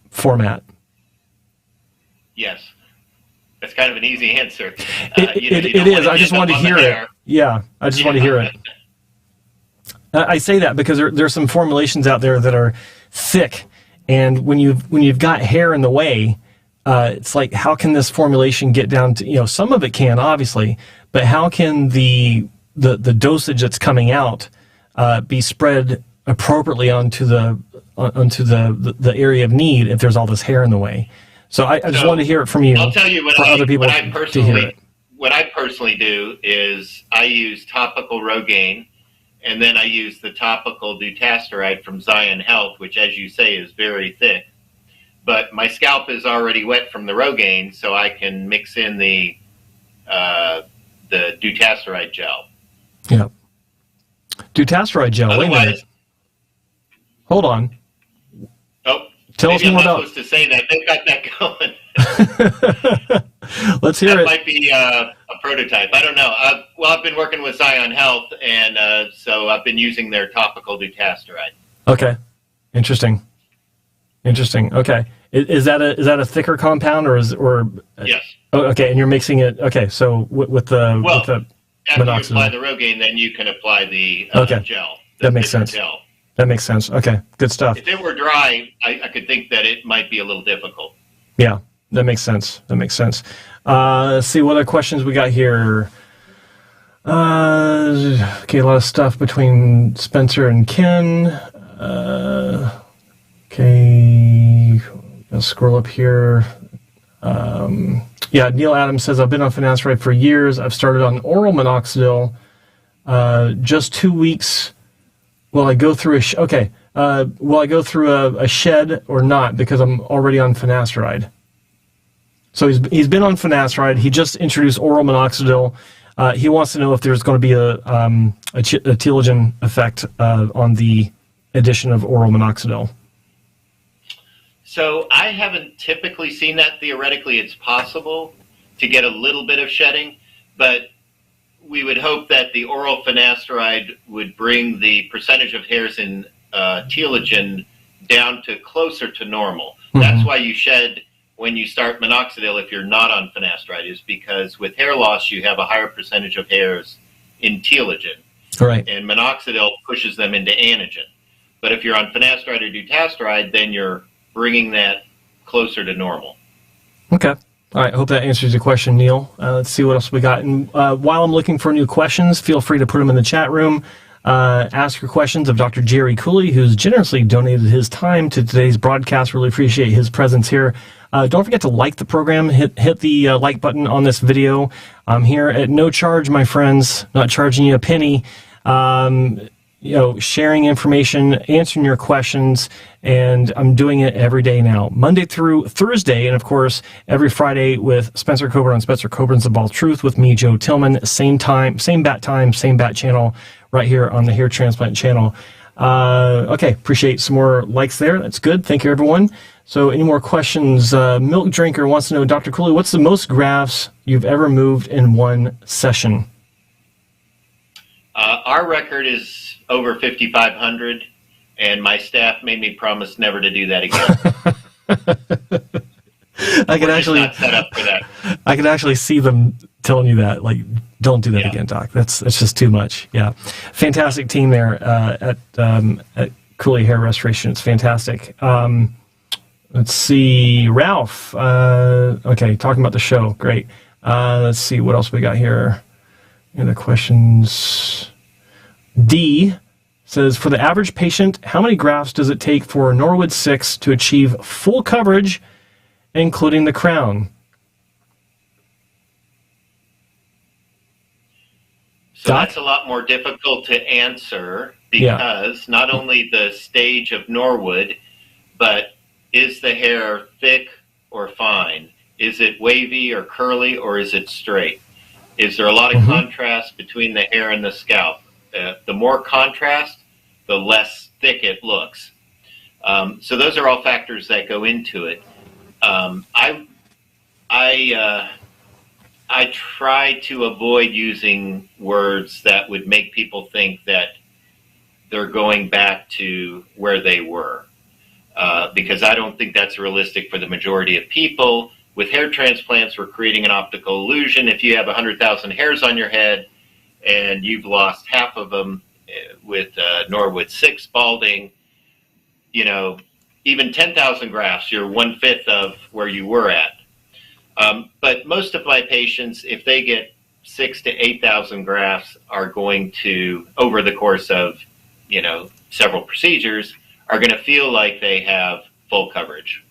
format? Yes. That's kind of an easy answer. It is. I just wanted to hear it. Yeah, I just want to hear it. I say that because there's some formulations out there that are thick, and when you've got hair in the way, it's like, how can this formulation get down to, some of it can, obviously, but how can the dosage that's coming out be spread appropriately onto the area of need if there's all this hair in the way? So I just wanted to hear it from you. I'll tell you what I personally do is I use topical Rogaine, and then I use the topical dutasteride from Zion Health, which, as you say, is very thick. But my scalp is already wet from the Rogaine, so I can mix in the dutasteride gel. Yeah. Dutasteride gel. Otherwise, wait a minute. Hold on. Oh, tell us more about. I'm not supposed to say that. They've got that going. Let's hear it. That might be a prototype. I don't know. I've been working with Zion Health, and so I've been using their topical dutasteride. Okay. Interesting. Okay. Is that a thicker compound yes? Oh, okay. And you're mixing it. Okay. So with the after minoxidil. you apply the Rogaine, then you can apply the gel. That makes sense. Gel. That makes sense. Okay. Good stuff. If it were dry, I could think that it might be a little difficult. Yeah. That makes sense. Let's see what other questions we got here. Okay, a lot of stuff between Spencer and Ken. Okay, I'll scroll up here. Neil Adams says, I've been on finasteride for years. I've started on oral minoxidil. Just 2 weeks. Will I go through a shed or not, because I'm already on finasteride? So he's been on finasteride. He just introduced oral minoxidil. He wants to know if there's going to be a telogen effect on the addition of oral minoxidil. So I haven't typically seen that. Theoretically, it's possible to get a little bit of shedding, but we would hope that the oral finasteride would bring the percentage of hairs in telogen down to closer to normal. Mm-hmm. That's why you shed when you start minoxidil if you're not on finasteride, is because with hair loss you have a higher percentage of hairs in telogen. Right. And minoxidil pushes them into anagen. But if you're on finasteride or dutasteride, then you're bringing that closer to normal. Okay. All right. I hope that answers your question, Neil. Let's see what else we got. And while I'm looking for new questions, feel free to put them in the chat room. Ask your questions of Dr. Jerry Cooley, who's generously donated his time to today's broadcast. Really appreciate his presence here. Don't forget to like the program. Hit the like button on this video. I'm here at no charge, my friends. Not charging you a penny. Sharing information, answering your questions, and I'm doing it every day now, Monday through Thursday, and of course every Friday with Spencer Coburn on Spencer Coburn's The Bald Truth with me, Joe Tillman. Same time, same bat channel, right here on the Hair Transplant channel. Okay, appreciate some more likes there. That's good. Thank you, everyone. So any more questions? Milk Drinker wants to know, Dr. Cooley, what's the most grafts you've ever moved in one session? Our record is over 5,500, and my staff made me promise never to do that again. We're actually not set up for that. I could actually see them telling you that, like, don't do that again, Doc. That's just too much. Yeah, fantastic team there at Cooley Hair Restoration. It's fantastic. Let's see, Ralph. Okay, talking about the show. Great. Let's see what else we got here. Any other questions? D says, for the average patient, how many grafts does it take for Norwood 6 to achieve full coverage, including the crown? So that's a lot more difficult to answer because not only the stage of Norwood, but is the hair thick or fine? Is it wavy or curly, or is it straight? Is there a lot of contrast between the hair and the scalp? The more contrast, the less thick it looks. So those are all factors that go into it. I try to avoid using words that would make people think that they're going back to where they were, because I don't think that's realistic for the majority of people. With hair transplants, we're creating an optical illusion. If you have 100,000 hairs on your head and you've lost half of them with Norwood 6 balding, you know, even 10,000 grafts, you're 1/5 of where you were at. But most of my patients, if they get 6,000 to 8,000 grafts, are going to, over the course of, you know, several procedures, are going to feel like they have full coverage.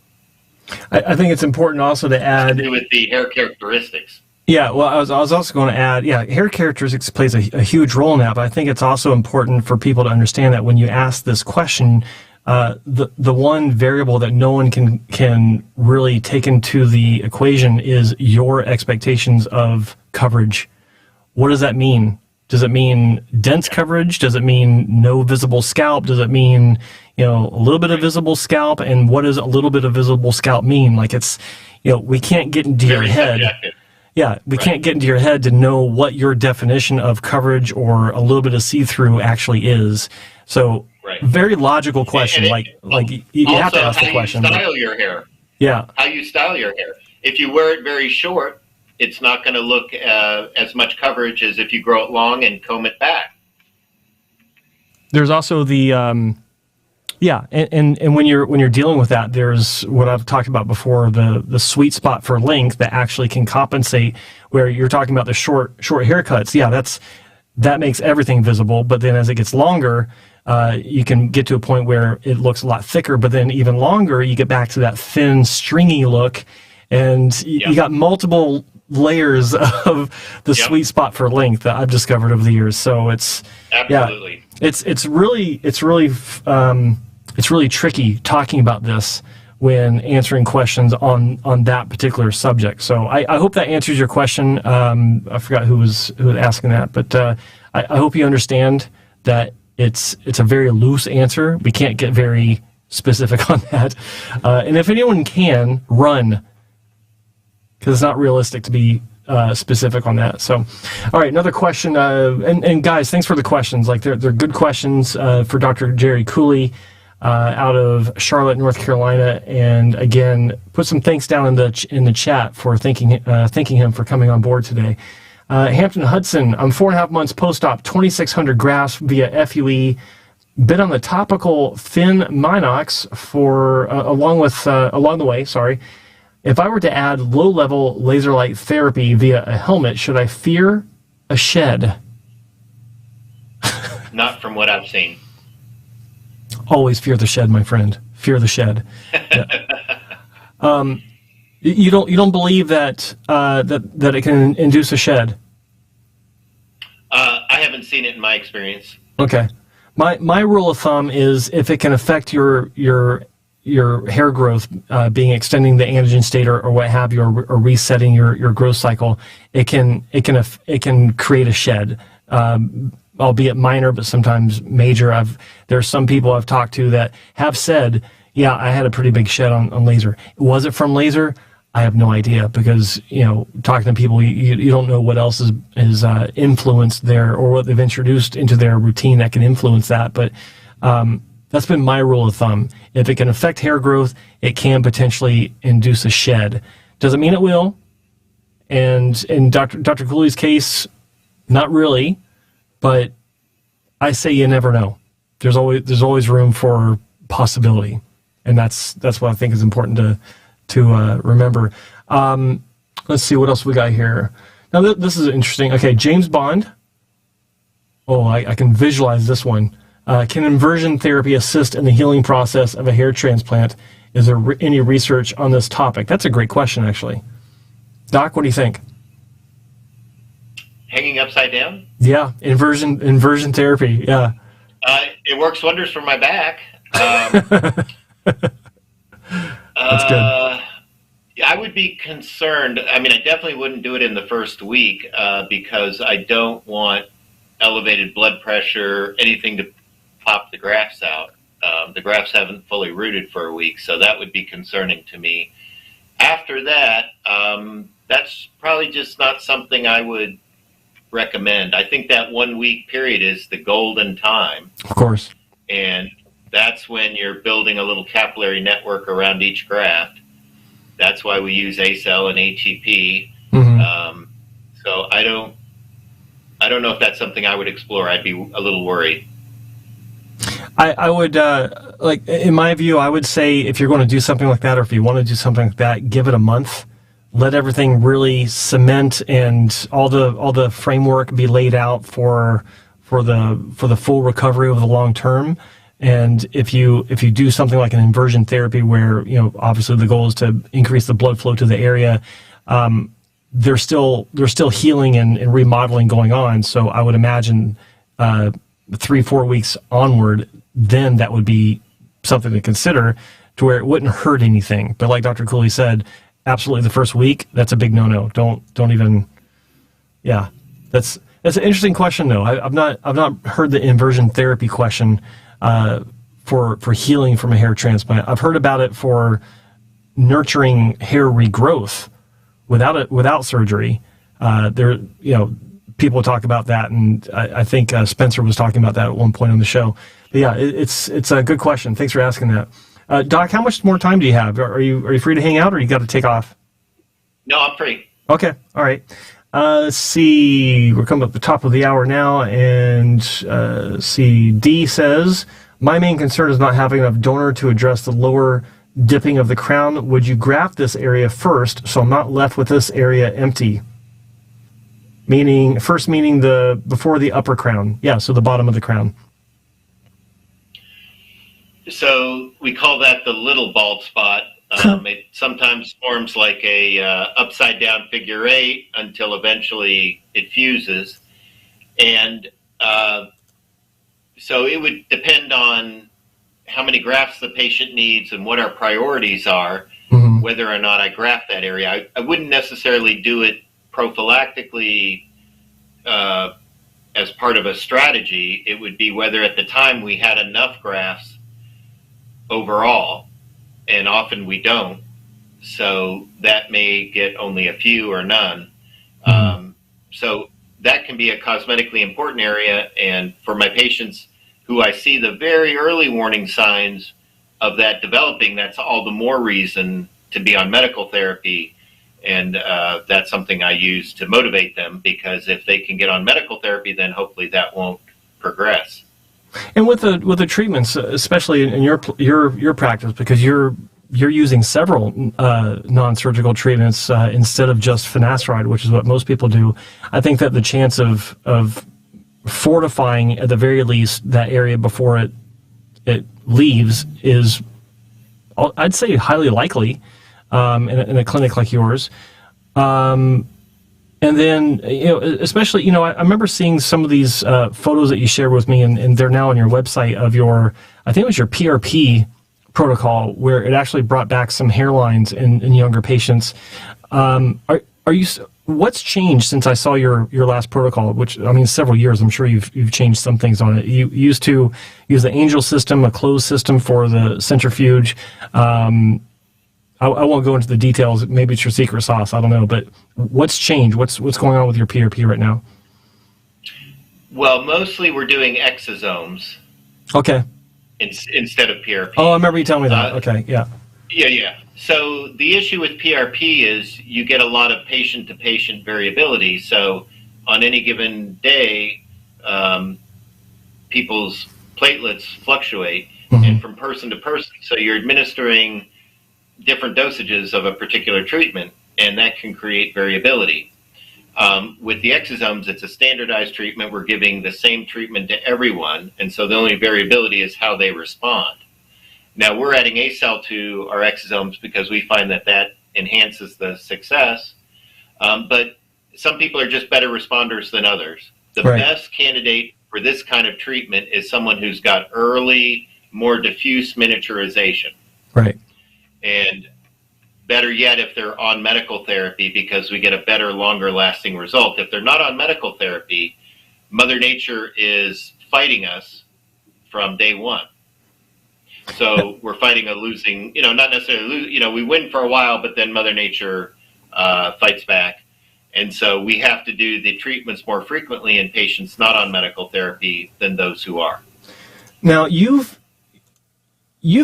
I think it's important also to add, to do with the hair characteristics. Yeah, well, I was also going to add, hair characteristics plays a huge role in that, but I think it's also important for people to understand that when you ask this question, the one variable that no one can really take into the equation is your expectations of coverage. What does that mean? Does it mean dense coverage? Does it mean no visible scalp? Does it mean, you know, a little bit of visible scalp? And what does a little bit of visible scalp mean? Like, it's, you know, we can't get into your head. Subjective. Yeah, we can't get into your head to know what your definition of coverage or a little bit of see-through actually is. So, very logical question. You have to ask the question. How you style your hair. Yeah. How you style your hair. If you wear it very short, it's not going to look as much coverage as if you grow it long and comb it back. There's also the and when you're dealing with that, there's what I've talked about before, the sweet spot for length that actually can compensate, where you're talking about the short haircuts. Yeah, that makes everything visible, but then as it gets longer, you can get to a point where it looks a lot thicker, but then even longer, you get back to that thin, stringy look, and you got multiple layers of the sweet spot for length that I've discovered over the years. So it's absolutely it's really tricky talking about this when answering questions on that particular subject. So I hope that answers your question. I forgot who was asking that, but I hope you understand that it's a very loose answer. We can't get very specific on that. And if anyone can, run, because it's not realistic to be specific on that. So, all right, another question. And guys, thanks for the questions. Like, they're good questions for Dr. Jerry Cooley out of Charlotte, North Carolina. And again, put some thanks down in the chat for thanking him for coming on board today. Hampton Hudson, I'm 4.5 months post-op, 2,600 grafts via FUE. Been on the topical thin Minox for along the way. Sorry. If I were to add low-level laser light therapy via a helmet, should I fear a shed? Not from what I've seen. Always fear the shed, my friend. Fear the shed. Yeah. You don't believe that that it can induce a shed? I haven't seen it in my experience. Okay. My rule of thumb is if it can affect your hair growth, extending the anagen state or what have you, or resetting your growth cycle, it can create a shed. albeit minor, but sometimes major. There's some people I've talked to that have said, yeah, I had a pretty big shed on laser. Was it from laser? I have no idea, because, talking to people, you don't know what else is influenced there, or what they've introduced into their routine that can influence that. But that's been my rule of thumb. If it can affect hair growth, it can potentially induce a shed. Doesn't mean it will. And in Dr. Cooley's case, not really. But I say you never know. There's always room for possibility, and that's what I think is important to remember. Let's see what else we got here. Now this is interesting. Okay, James Bond. Oh, I can visualize this one. Can inversion therapy assist in the healing process of a hair transplant? Is there any research on this topic? That's a great question, actually. Doc, what do you think? Hanging upside down? Yeah, inversion therapy. Yeah. It works wonders for my back. That's good. I would be concerned. I mean, I definitely wouldn't do it in the first week because I don't want elevated blood pressure, anything to pop the grafts out. The grafts haven't fully rooted for a week, so that would be concerning to me. After that, that's probably just not something I would recommend. I think that 1 week period is the golden time. Of course. And that's when you're building a little capillary network around each graft. That's why we use ACell and HEP. Mm-hmm. So I don't know if that's something I would explore. I'd be a little worried. I would, in my view, I would say if you're going to do something like that, or if you want to do something like that, give it a month. Let everything really cement and all the framework be laid out for the full recovery over the long term. And if you do something like an inversion therapy, where obviously the goal is to increase the blood flow to the area, there's still healing and remodeling going on. So I would imagine 3-4 weeks onward, then that would be something to consider, to where it wouldn't hurt anything. But like Dr. Cooley said, absolutely the first week, that's a big no-no. Don't even. Yeah, that's an interesting question though. I've not heard the inversion therapy question for healing from a hair transplant. I've heard about it for nurturing hair regrowth without surgery. People talk about that, and I think Spencer was talking about that at one point on the show. But yeah, it's a good question. Thanks for asking that. Doc, how much more time do you have? Are you free to hang out, or you got to take off? No, I'm free. Okay, all right. Let's see. We're coming up the top of the hour now, and see. D says, my main concern is not having enough donor to address the lower dipping of the crown. Would you graft this area first, so I'm not left with this area empty? Meaning before the upper crown. Yeah, so the bottom of the crown. So we call that the little bald spot. It sometimes forms like a upside down figure 8 until eventually it fuses. And so it would depend on how many grafts the patient needs and what our priorities are, mm-hmm. whether or not I graft that area. I wouldn't necessarily do it prophylactically as part of a strategy. It would be whether at the time we had enough grafts overall, and often we don't, so that may get only a few or none. So that can be a cosmetically important area, and for my patients who I see the very early warning signs of that developing, that's all the more reason to be on medical therapy. And that's something I use to motivate them, because if they can get on medical therapy, then hopefully that won't progress. And with the treatments, especially in your practice, because you're using several non-surgical treatments instead of just finasteride, which is what most people do. I think that the chance of fortifying at the very least that area before it leaves is, I'd say, highly likely in a clinic like yours. And then, especially, I remember seeing some of these photos that you shared with me, and they're now on your website, of I think it was your PRP protocol, where it actually brought back some hairlines in younger patients. Are you what's changed since I saw your last protocol? Which, I mean, several years. I'm sure you've changed some things on it. You used to use the Angel system, a closed system for the centrifuge. I won't go into the details. Maybe it's your secret sauce. I don't know. But what's changed? What's going on with your PRP right now? Well, mostly we're doing exosomes. Okay. Instead of PRP. Oh, I remember you telling me that. Okay, yeah. Yeah. So the issue with PRP is you get a lot of patient-to-patient variability. So on any given day, people's platelets fluctuate, and from person to person. So you're administering different dosages of a particular treatment, and that can create variability. With the exosomes, it's a standardized treatment. We're giving the same treatment to everyone, and so the only variability is how they respond. Now, we're adding ACell to our exosomes because we find that enhances the success, but some people are just better responders than others. The best candidate for this kind of treatment is someone who's got early, more diffuse miniaturization. Right. And better yet, if they're on medical therapy, because we get a better, longer lasting result. If they're not on medical therapy, Mother Nature is fighting us from day one. So we're fighting a losing, not necessarily, we win for a while, but then Mother Nature fights back. And so we have to do the treatments more frequently in patients not on medical therapy than those who are. Now, you've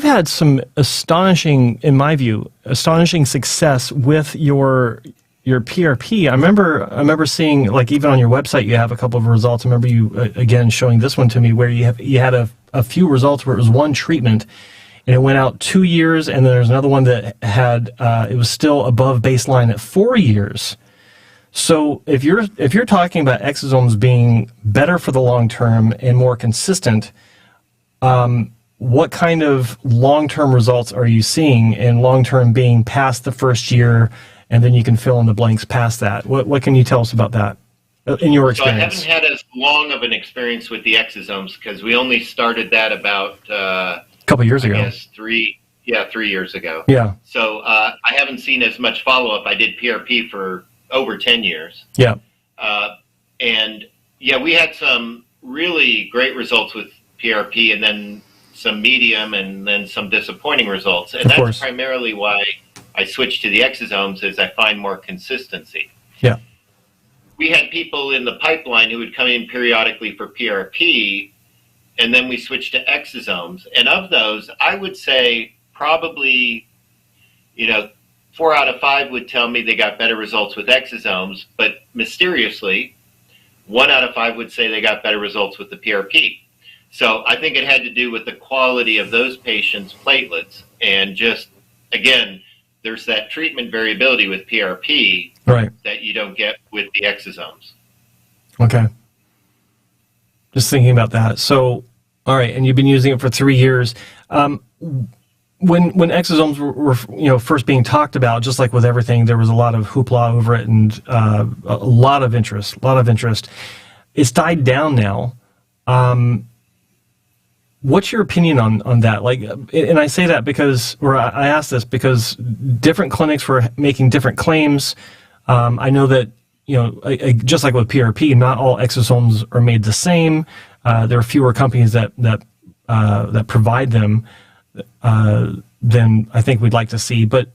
had some astonishing, in my view, success with your PRP. I remember seeing, like, even on your website, you have a couple of results. I remember you again showing this one to me, where you had a few results where it was one treatment, and it went out 2 years, and then there's another one that had it was still above baseline at 4 years. So if you're talking about exosomes being better for the long term and more consistent, what kind of long-term results are you seeing, and long-term being past the first year, and then you can fill in the blanks past that? What can you tell us about that in your experience? So I haven't had as long of an experience with the exosomes because we only started that about a couple years ago. I guess 3 years ago. Yeah. So I haven't seen as much follow-up. I did PRP for over 10 years. Yeah. And yeah, we had some really great results with PRP, and then some medium, and then some disappointing results. And that's primarily why I switched to the exosomes, is I find more consistency. Yeah. We had people in the pipeline who would come in periodically for PRP, and then we switched to exosomes. And of those, I would say probably, 4 out of 5 would tell me they got better results with exosomes, but mysteriously, 1 out of 5 would say they got better results with the PRP. So I think it had to do with the quality of those patients' platelets, and just, again, there's that treatment variability with PRP that you don't get with the exosomes. Okay. Just thinking about that. So, all right, and you've been using it for 3 years. When exosomes were first being talked about, just like with everything, there was a lot of hoopla over it, and a lot of interest. It's died down now. What's your opinion on that? Like, and I say that because, or I ask this because different clinics were making different claims. I know that, just like with PRP, not all exosomes are made the same. There are fewer companies that provide them than I think we'd like to see. But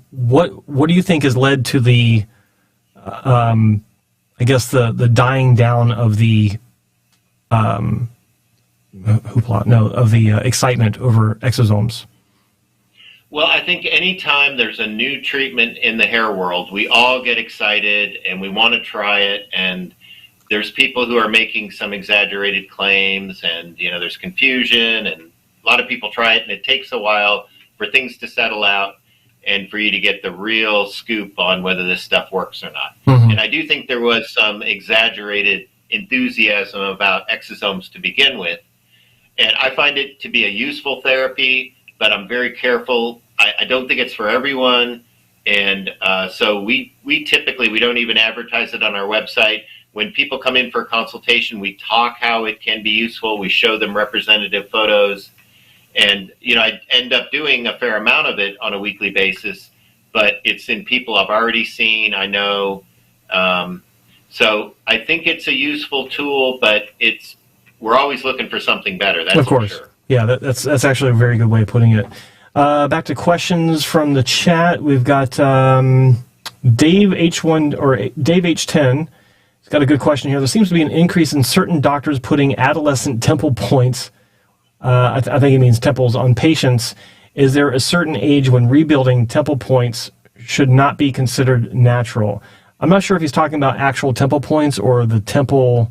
what do you think has led to the, I guess the dying down of the of the excitement over exosomes? Well, I think anytime there's a new treatment in the hair world, we all get excited and we want to try it. And there's people who are making some exaggerated claims, and there's confusion, and a lot of people try it, and it takes a while for things to settle out and for you to get the real scoop on whether this stuff works or not. And I do think there was some exaggerated enthusiasm about exosomes to begin with. And I find it to be a useful therapy, but I'm very careful. I don't think it's for everyone. And so we typically, we don't even advertise it on our website. When people come in for a consultation, we talk how it can be useful. We show them representative photos. And, I end up doing a fair amount of it on a weekly basis, but it's in people I've already seen. I know So I think it's a useful tool, but we're always looking for something better. That's of course. for sure. Yeah, that's actually a very good way of putting it. Back to questions from the chat. We've got Dave H1 or Dave H10. He's got a good question here. There seems to be an increase in certain doctors putting adolescent temple points. I think he means temples on patients. Is there a certain age when rebuilding temple points should not be considered natural? I'm not sure if he's talking about actual temple points or the temple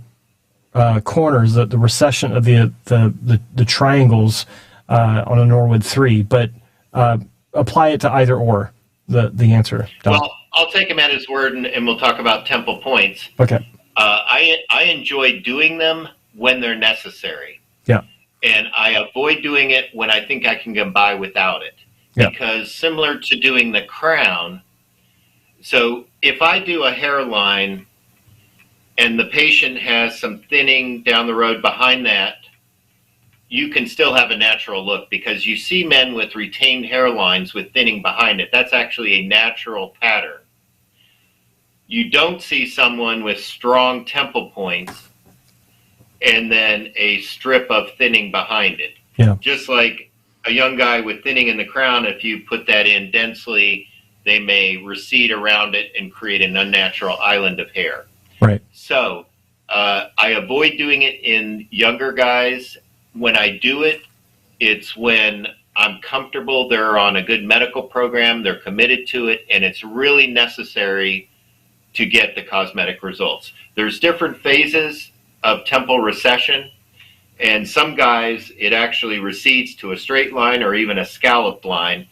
corners, the recession of the triangles on a Norwood 3, but apply it to either or, the answer. Don. Well, I'll take him at his word, and we'll talk about temple points. Okay. I enjoy doing them when they're necessary. Yeah. And I avoid doing it when I think I can get by without it. Yeah. Because similar to doing the crown, so if I do a hairline and the patient has some thinning down the road behind that, you can still have a natural look, because you see men with retained hairlines with thinning behind it. That's actually a natural pattern. You don't see someone with strong temple points and then a strip of thinning behind it. Yeah. Just like a young guy with thinning in the crown, if you put that in densely, they may recede around it and create an unnatural island of hair. Right. So I avoid doing it in younger guys. When I do it, it's when I'm comfortable, they're on a good medical program, they're committed to it, and it's really necessary to get the cosmetic results. There's different phases of temple recession, and some guys, it actually recedes to a straight line or even a scalloped line,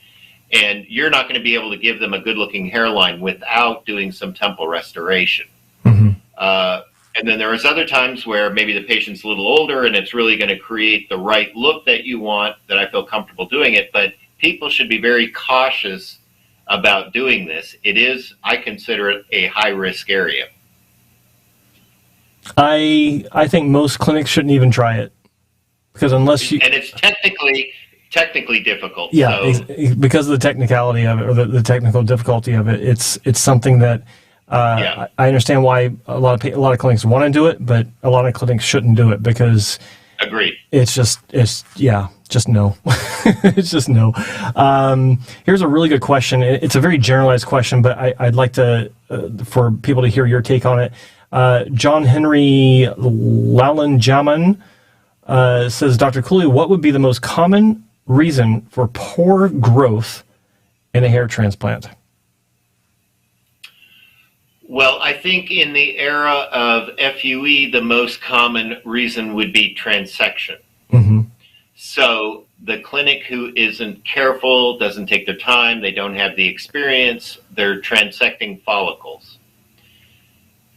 and you're not going to be able to give them a good-looking hairline without doing some temple restoration. Mm-hmm. And then there's other times where maybe the patient's a little older and it's really going to create the right look that you want, that I feel comfortable doing it. But people should be very cautious about doing this. It is, I consider it a high-risk area. I think most clinics shouldn't even try it, because unless you... And it's technically difficult. Yeah, so, because of the technicality of it, or the technical difficulty of it. It's something that I understand why a lot of clinics want to do it, but a lot of clinics shouldn't do it, because agreed. It's just no. It's just no. Here's a really good question. It's a very generalized question, but I'd like to for people to hear your take on it. John Henry Lalanjaman says, Dr. Cooley, what would be the most common reason for poor growth in a hair transplant? Well, I think in the era of FUE, the most common reason would be transection. Mm-hmm. So the clinic who isn't careful, doesn't take their time, they don't have the experience, they're transecting follicles.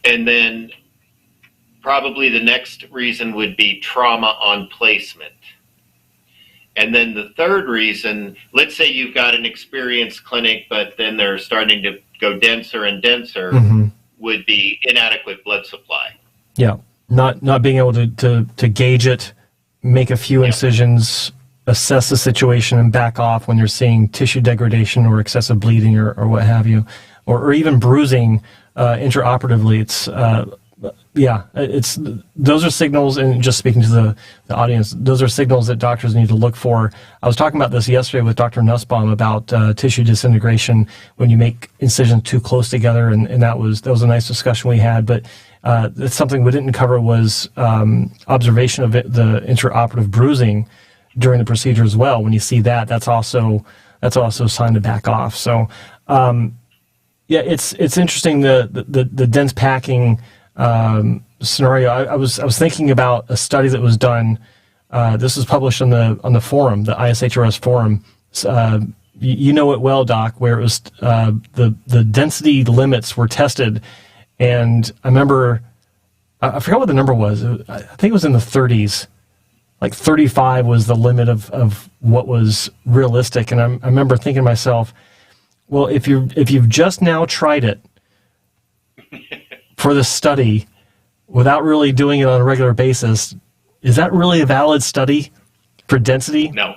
And then probably the next reason would be trauma on placement. And then the third reason, let's say you've got an experienced clinic, but then they're starting to go denser and denser, mm-hmm. would be inadequate blood supply. Yeah, not being able to gauge it, make a few incisions, assess the situation, and back off when you're seeing tissue degradation or excessive bleeding or what have you, or even bruising intraoperatively. Those are signals, and just speaking to the audience, those are signals that doctors need to look for. I was talking about this yesterday with Dr. Nussbaum about tissue disintegration when you make incisions too close together, and that was a nice discussion we had. But it's something we didn't cover was observation of the intraoperative bruising during the procedure as well. When you see that, that's also a sign to back off. So it's interesting the dense packing scenario. I was thinking about a study that was done. This was published on the forum, the IAHRS forum. You know it well, Doc, where it was the density limits were tested, and I remember I forgot what the number was. I think it was in the 30s. Like 35 was the limit of what was realistic, and I remember thinking to myself, well, if you've just now tried it for the study without really doing it on a regular basis, is that really a valid study for density? No.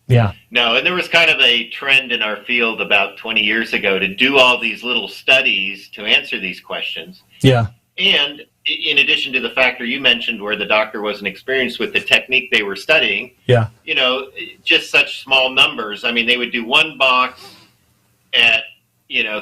Yeah. No, and there was kind of a trend in our field about 20 years ago to do all these little studies to answer these questions. Yeah. And in addition to the factor you mentioned where the doctor wasn't experienced with the technique they were studying, Yeah. just such small numbers. I mean, they would do one box at,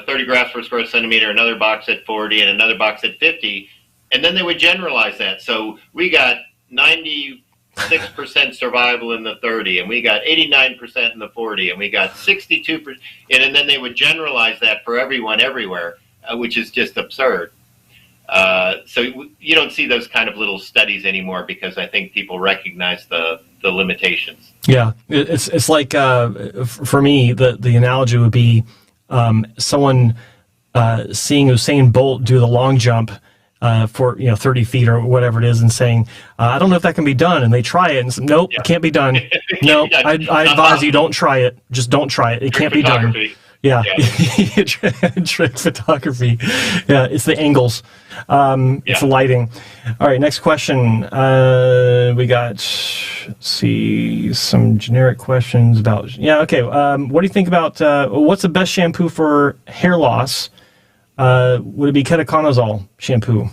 30 grafts per square centimeter, another box at 40, and another box at 50, and then they would generalize that. So we got 96% survival in the 30, and we got 89% in the 40, and we got 62%, and then they would generalize that for everyone everywhere, which is just absurd. So you don't see those kind of little studies anymore because I think people recognize the limitations. Yeah, it's like for me the analogy would be someone seeing Usain Bolt do the long jump for 30 feet or whatever it is, and saying, I don't know if that can be done, and they try it and say, nope, it can't be done. No, I advise you don't try it. Just don't try it. It can't be done. Yeah, trick photography. Yeah, it's the angles. It's the lighting. All right, next question. We got, let's see, some generic questions about. Yeah, okay. What do you think about what's the best shampoo for hair loss? Would it be ketoconazole shampoo?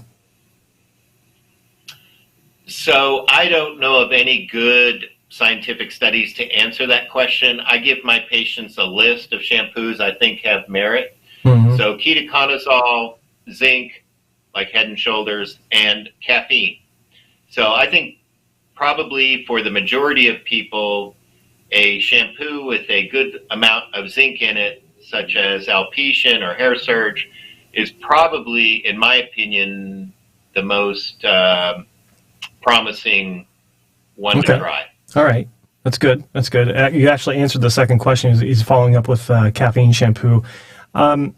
So I don't know of any good scientific studies to answer that question. I give my patients a list of shampoos I think have merit. Mm-hmm. So ketoconazole, zinc, like Head and Shoulders, and caffeine. So I think probably for the majority of people, a shampoo with a good amount of zinc in it, such as Alpecian or Hair Surge, is probably, in my opinion, the most promising one to try. All right. That's good. That's good. You actually answered the second question. He's following up with caffeine shampoo. Ken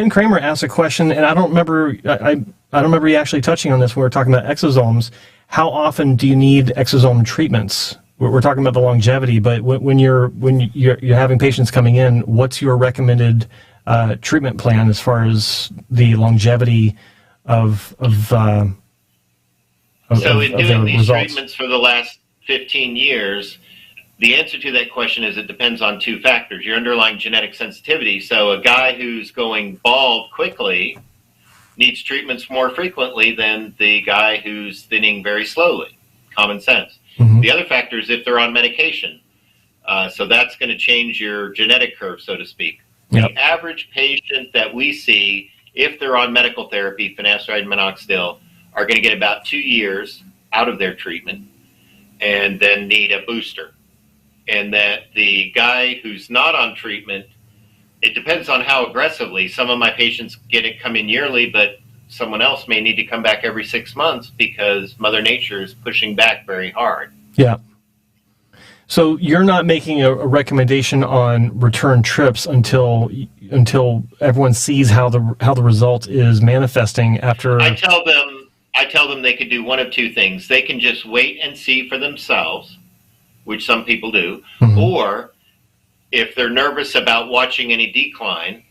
Kramer asked a question, and I don't remember. I don't remember you actually touching on this when we were talking about exosomes. How often do you need exosome treatments? We're talking about the longevity, but when you're having patients coming in, what's your recommended treatment plan as far as the longevity of So in doing these results? Treatments for the last 15 years, the answer to that question is it depends on two factors. Your underlying genetic sensitivity. So a guy who's going bald quickly needs treatments more frequently than the guy who's thinning very slowly. Common sense. Mm-hmm. The other factor is if they're on medication. So that's going to change your genetic curve, so to speak. Yep. The average patient that we see, if they're on medical therapy, finasteride and minoxidil, are going to get about 2 years out of their treatment and then need a booster. And that the guy who's not on treatment, it depends on how aggressively. Some of my patients come in yearly, but someone else may need to come back every 6 months because Mother Nature is pushing back very hard. Yeah. So you're not making a recommendation on return trips until everyone sees how the result is manifesting after. I tell them they could do one of two things. They can just wait and see for themselves, which some people do, mm-hmm. or if they're nervous about watching any decline,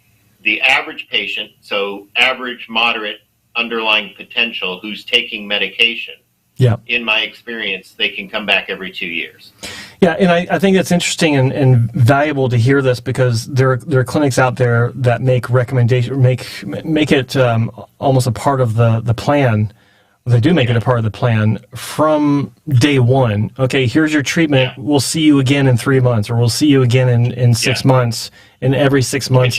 the average patient, so average, moderate, underlying potential who's taking medication, in my experience, they can come back every 2 years. Yeah, and I think it's interesting and valuable to hear this because there are clinics out there that make recommendations, make it almost a part of the plan. They do make it a part of the plan from day one. Okay, here's your treatment. Yeah. We'll see you again in 3 months, or we'll see you again in 6 months, and every 6 months.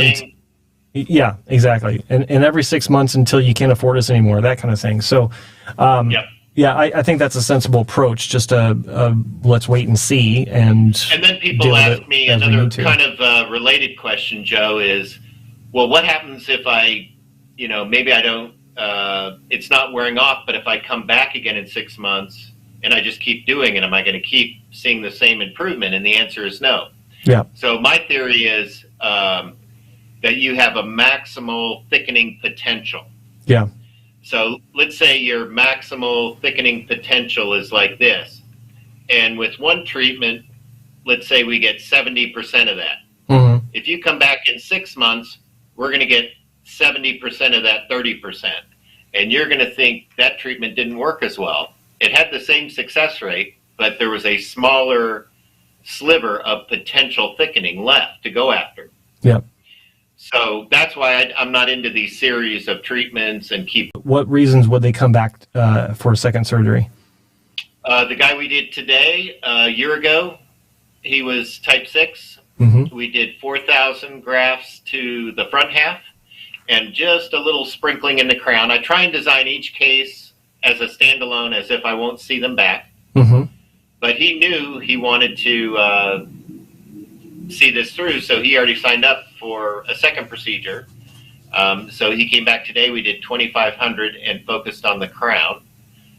Yeah, exactly. And every 6 months until you can't afford us anymore, that kind of thing. So, I think that's a sensible approach, just let's wait and see. And then people ask me another kind of related question, Joe, is, well, what happens if maybe I don't, it's not wearing off, but if I come back again in 6 months and I just keep doing it, am I going to keep seeing the same improvement? And the answer is no. Yeah. So my theory is that you have a maximal thickening potential. Yeah. So let's say your maximal thickening potential is like this. And with one treatment, let's say we get 70% of that. Mm-hmm. If you come back in 6 months, we're going to get 70% of that 30%. And you're going to think that treatment didn't work as well. It had the same success rate, but there was a smaller sliver of potential thickening left to go after. Yeah. So that's why I'm not into these series of treatments and keep. What reasons would they come back for a second surgery? The guy we did today, a year ago, he was type 6. Mm-hmm. We did 4,000 grafts to the front half and just a little sprinkling in the crown. I try and design each case as a standalone, as if I won't see them back. Mm-hmm. But he knew he wanted to see this through, so he already signed up for a second procedure. So he came back today. We did 2,500 and focused on the crown.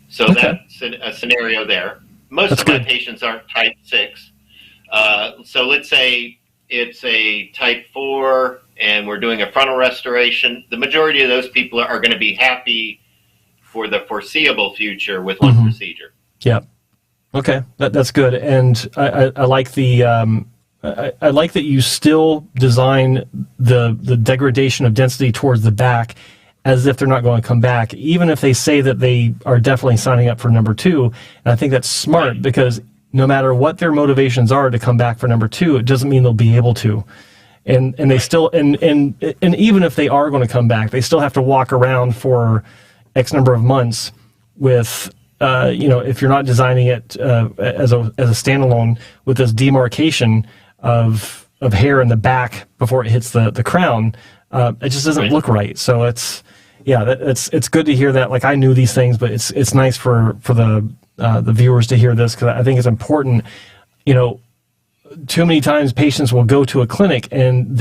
So Okay. that's a scenario there. Most That's of my good. patients aren't type 6. So let's say it's a type 4 and we're doing a frontal restoration. The majority of those people are going to be happy for the foreseeable future with one procedure. Yeah. Okay, that's good, and I like the I like that you still design the degradation of density towards the back as if they're not going to come back, even if they say that they are definitely signing up for number 2. And I think that's smart because no matter what their motivations are to come back for number 2, it doesn't mean they'll be able to. And they still and even if they are going to come back, they still have to walk around for X number of months with. If you're not designing it as a standalone with this demarcation of hair in the back before it hits the crown, it just doesn't look right. So it's good to hear that. Like, I knew these things, but it's nice for the viewers to hear this, because I think it's important. Too many times patients will go to a clinic and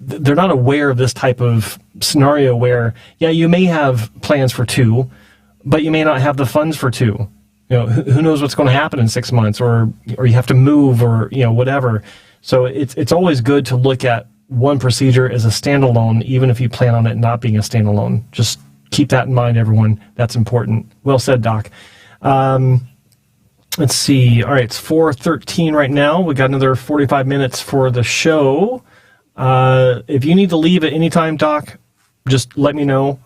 they're not aware of this type of scenario where, you may have plans for 2, but you may not have the funds for 2. Who knows what's going to happen in 6 months, or you have to move, or whatever. So it's always good to look at one procedure as a standalone, even if you plan on it not being a standalone. Just keep that in mind, everyone. That's important. Well said, Doc. Let's see. All right, it's 4:13 right now. We got another 45 minutes for the show. If you need to leave at any time, Doc, just let me know.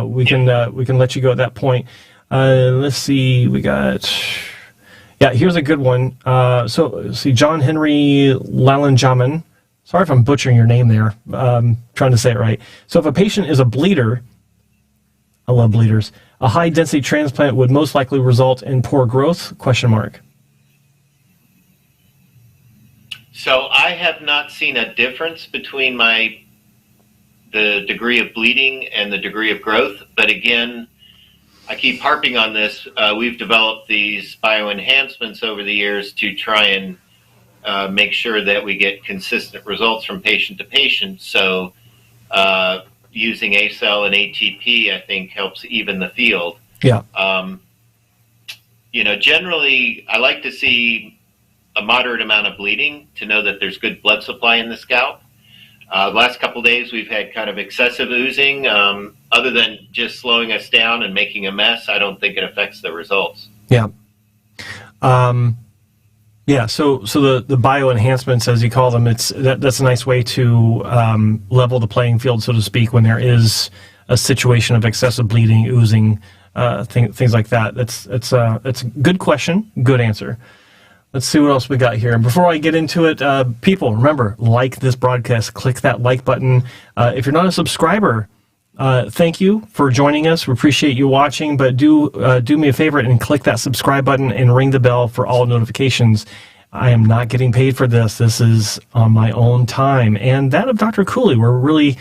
We can let you go at that point. Let's see. We got. Yeah, here's a good one. So let's see, John Henry Lalanjaman. Sorry if I'm butchering your name there. Trying to say it right. So if a patient is a bleeder, I love bleeders. A high density transplant would most likely result in poor growth? ? So I have not seen a difference between the degree of bleeding and the degree of growth. But again, I keep harping on this. We've developed these bioenhancements over the years to try and make sure that we get consistent results from patient to patient. So using ACell and ATP, I think, helps even the field. Yeah. Generally, I like to see a moderate amount of bleeding to know that there's good blood supply in the scalp. The last couple of days, we've had kind of excessive oozing. Other than just slowing us down and making a mess, I don't think it affects the results. Yeah. So the bioenhancements, as you call them, that's a nice way to level the playing field, so to speak, when there is a situation of excessive bleeding, oozing, things like that. It's a good question, good answer. Let's see what else we got here. And before I get into it, people, remember, like this broadcast, click that like button. If you're not a subscriber, thank you for joining us. We appreciate you watching, but do me a favor and click that subscribe button and ring the bell for all notifications. I am not getting paid for this. This is on my own time and that of Dr. Cooley. We're really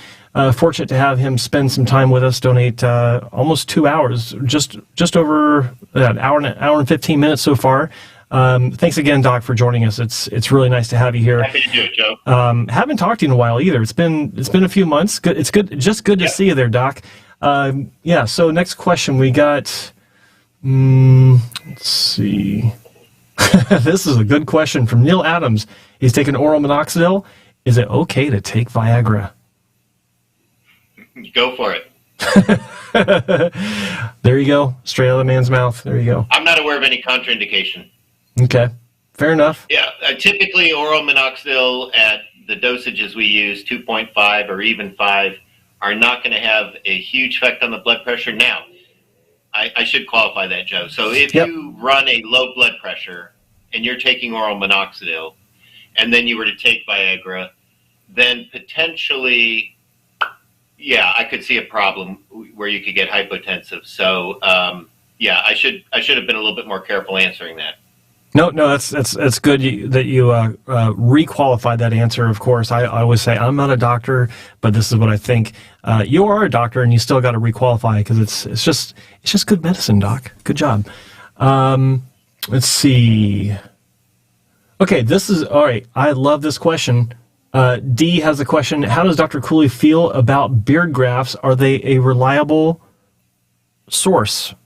fortunate to have him spend some time with us, donate almost 2 hours, just over an hour and 15 minutes so far. Thanks again, Doc, for joining us. It's really nice to have you here. Happy to do it, Joe. Haven't talked to you in a while either. It's been a few months. Good. It's good. Just good to see you there, Doc. So next question we got. Let's see. This is a good question from Neil Adams. He's taking oral minoxidil. Is it okay to take Viagra? Go for it. There you go. Straight out of the man's mouth. There you go. I'm not aware of any contraindication. Okay. Fair enough. Yeah, typically oral minoxidil at the dosages we use, 2.5 or even 5, are not going to have a huge effect on the blood pressure. Now, I should qualify that, Joe. So if you run a low blood pressure and you're taking oral minoxidil, and then you were to take Viagra, then potentially, yeah, I could see a problem where you could get hypotensive. So, yeah, I should have been a little bit more careful answering that. No, that's good that you requalified that answer. Of course, I always say I'm not a doctor, but this is what I think. You are a doctor, and you still got to requalify because it's just good medicine, Doc. Good job. Let's see. Okay, this is all right. I love this question. D has a question. How does Dr. Cooley feel about beard grafts? Are they a reliable source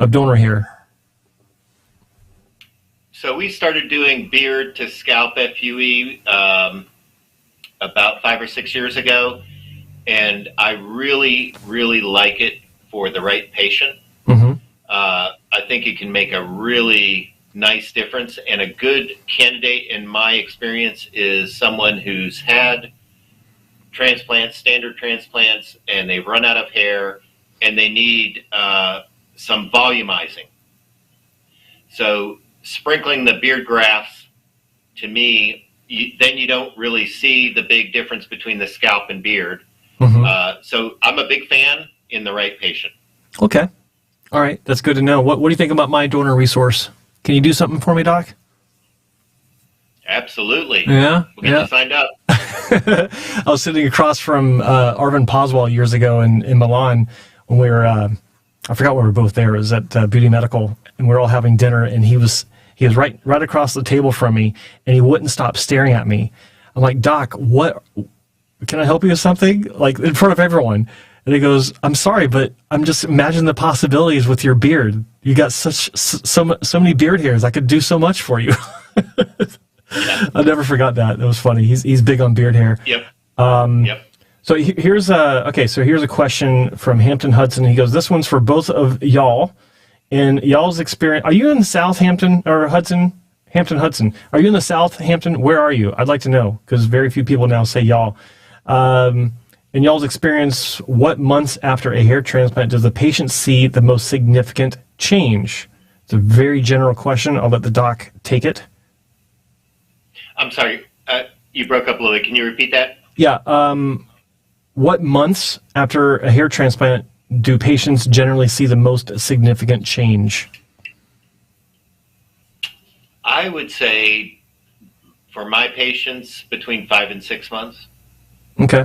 of donor hair? So we started doing beard to scalp FUE about 5 or 6 years ago, and I really, really like it for the right patient. Mm-hmm. I think it can make a really nice difference, and a good candidate in my experience is someone who's had transplants, standard transplants, and they've run out of hair, and they need some volumizing. So sprinkling the beard grafts, to me, then you don't really see the big difference between the scalp and beard. Mm-hmm. So I'm a big fan in the right patient. Okay. All right. That's good to know. What do you think about my donor resource? Can you do something for me, Doc? Absolutely. Yeah. We'll get you signed up. I was sitting across from Arvind Paswal years ago in Milan when we were, I forgot where we were both there. It was at Beauty Medical, and we were all having dinner, and he was right across the table from me, and he wouldn't stop staring at me. I'm like, Doc, what? Can I help you with something? Like in front of everyone. And he goes, I'm sorry, but I'm just imagining the possibilities with your beard. You got so many beard hairs. I could do so much for you. I never forgot that. That was funny. He's big on beard hair. Yep. Yep. So here's a question from Hampton Hudson. He goes, this one's for both of y'all. In y'all's experience, are you in Southampton or Hampton Hudson? Are you in the Southampton? Where are you? I'd like to know because very few people now say y'all. In y'all's experience, what months after a hair transplant does the patient see the most significant change? It's a very general question. I'll let the doc take it. I'm sorry, you broke up a little bit. Can you repeat that? Yeah. What months after a hair transplant do patients generally see the most significant change? I would say for my patients between 5 and 6 months. Okay.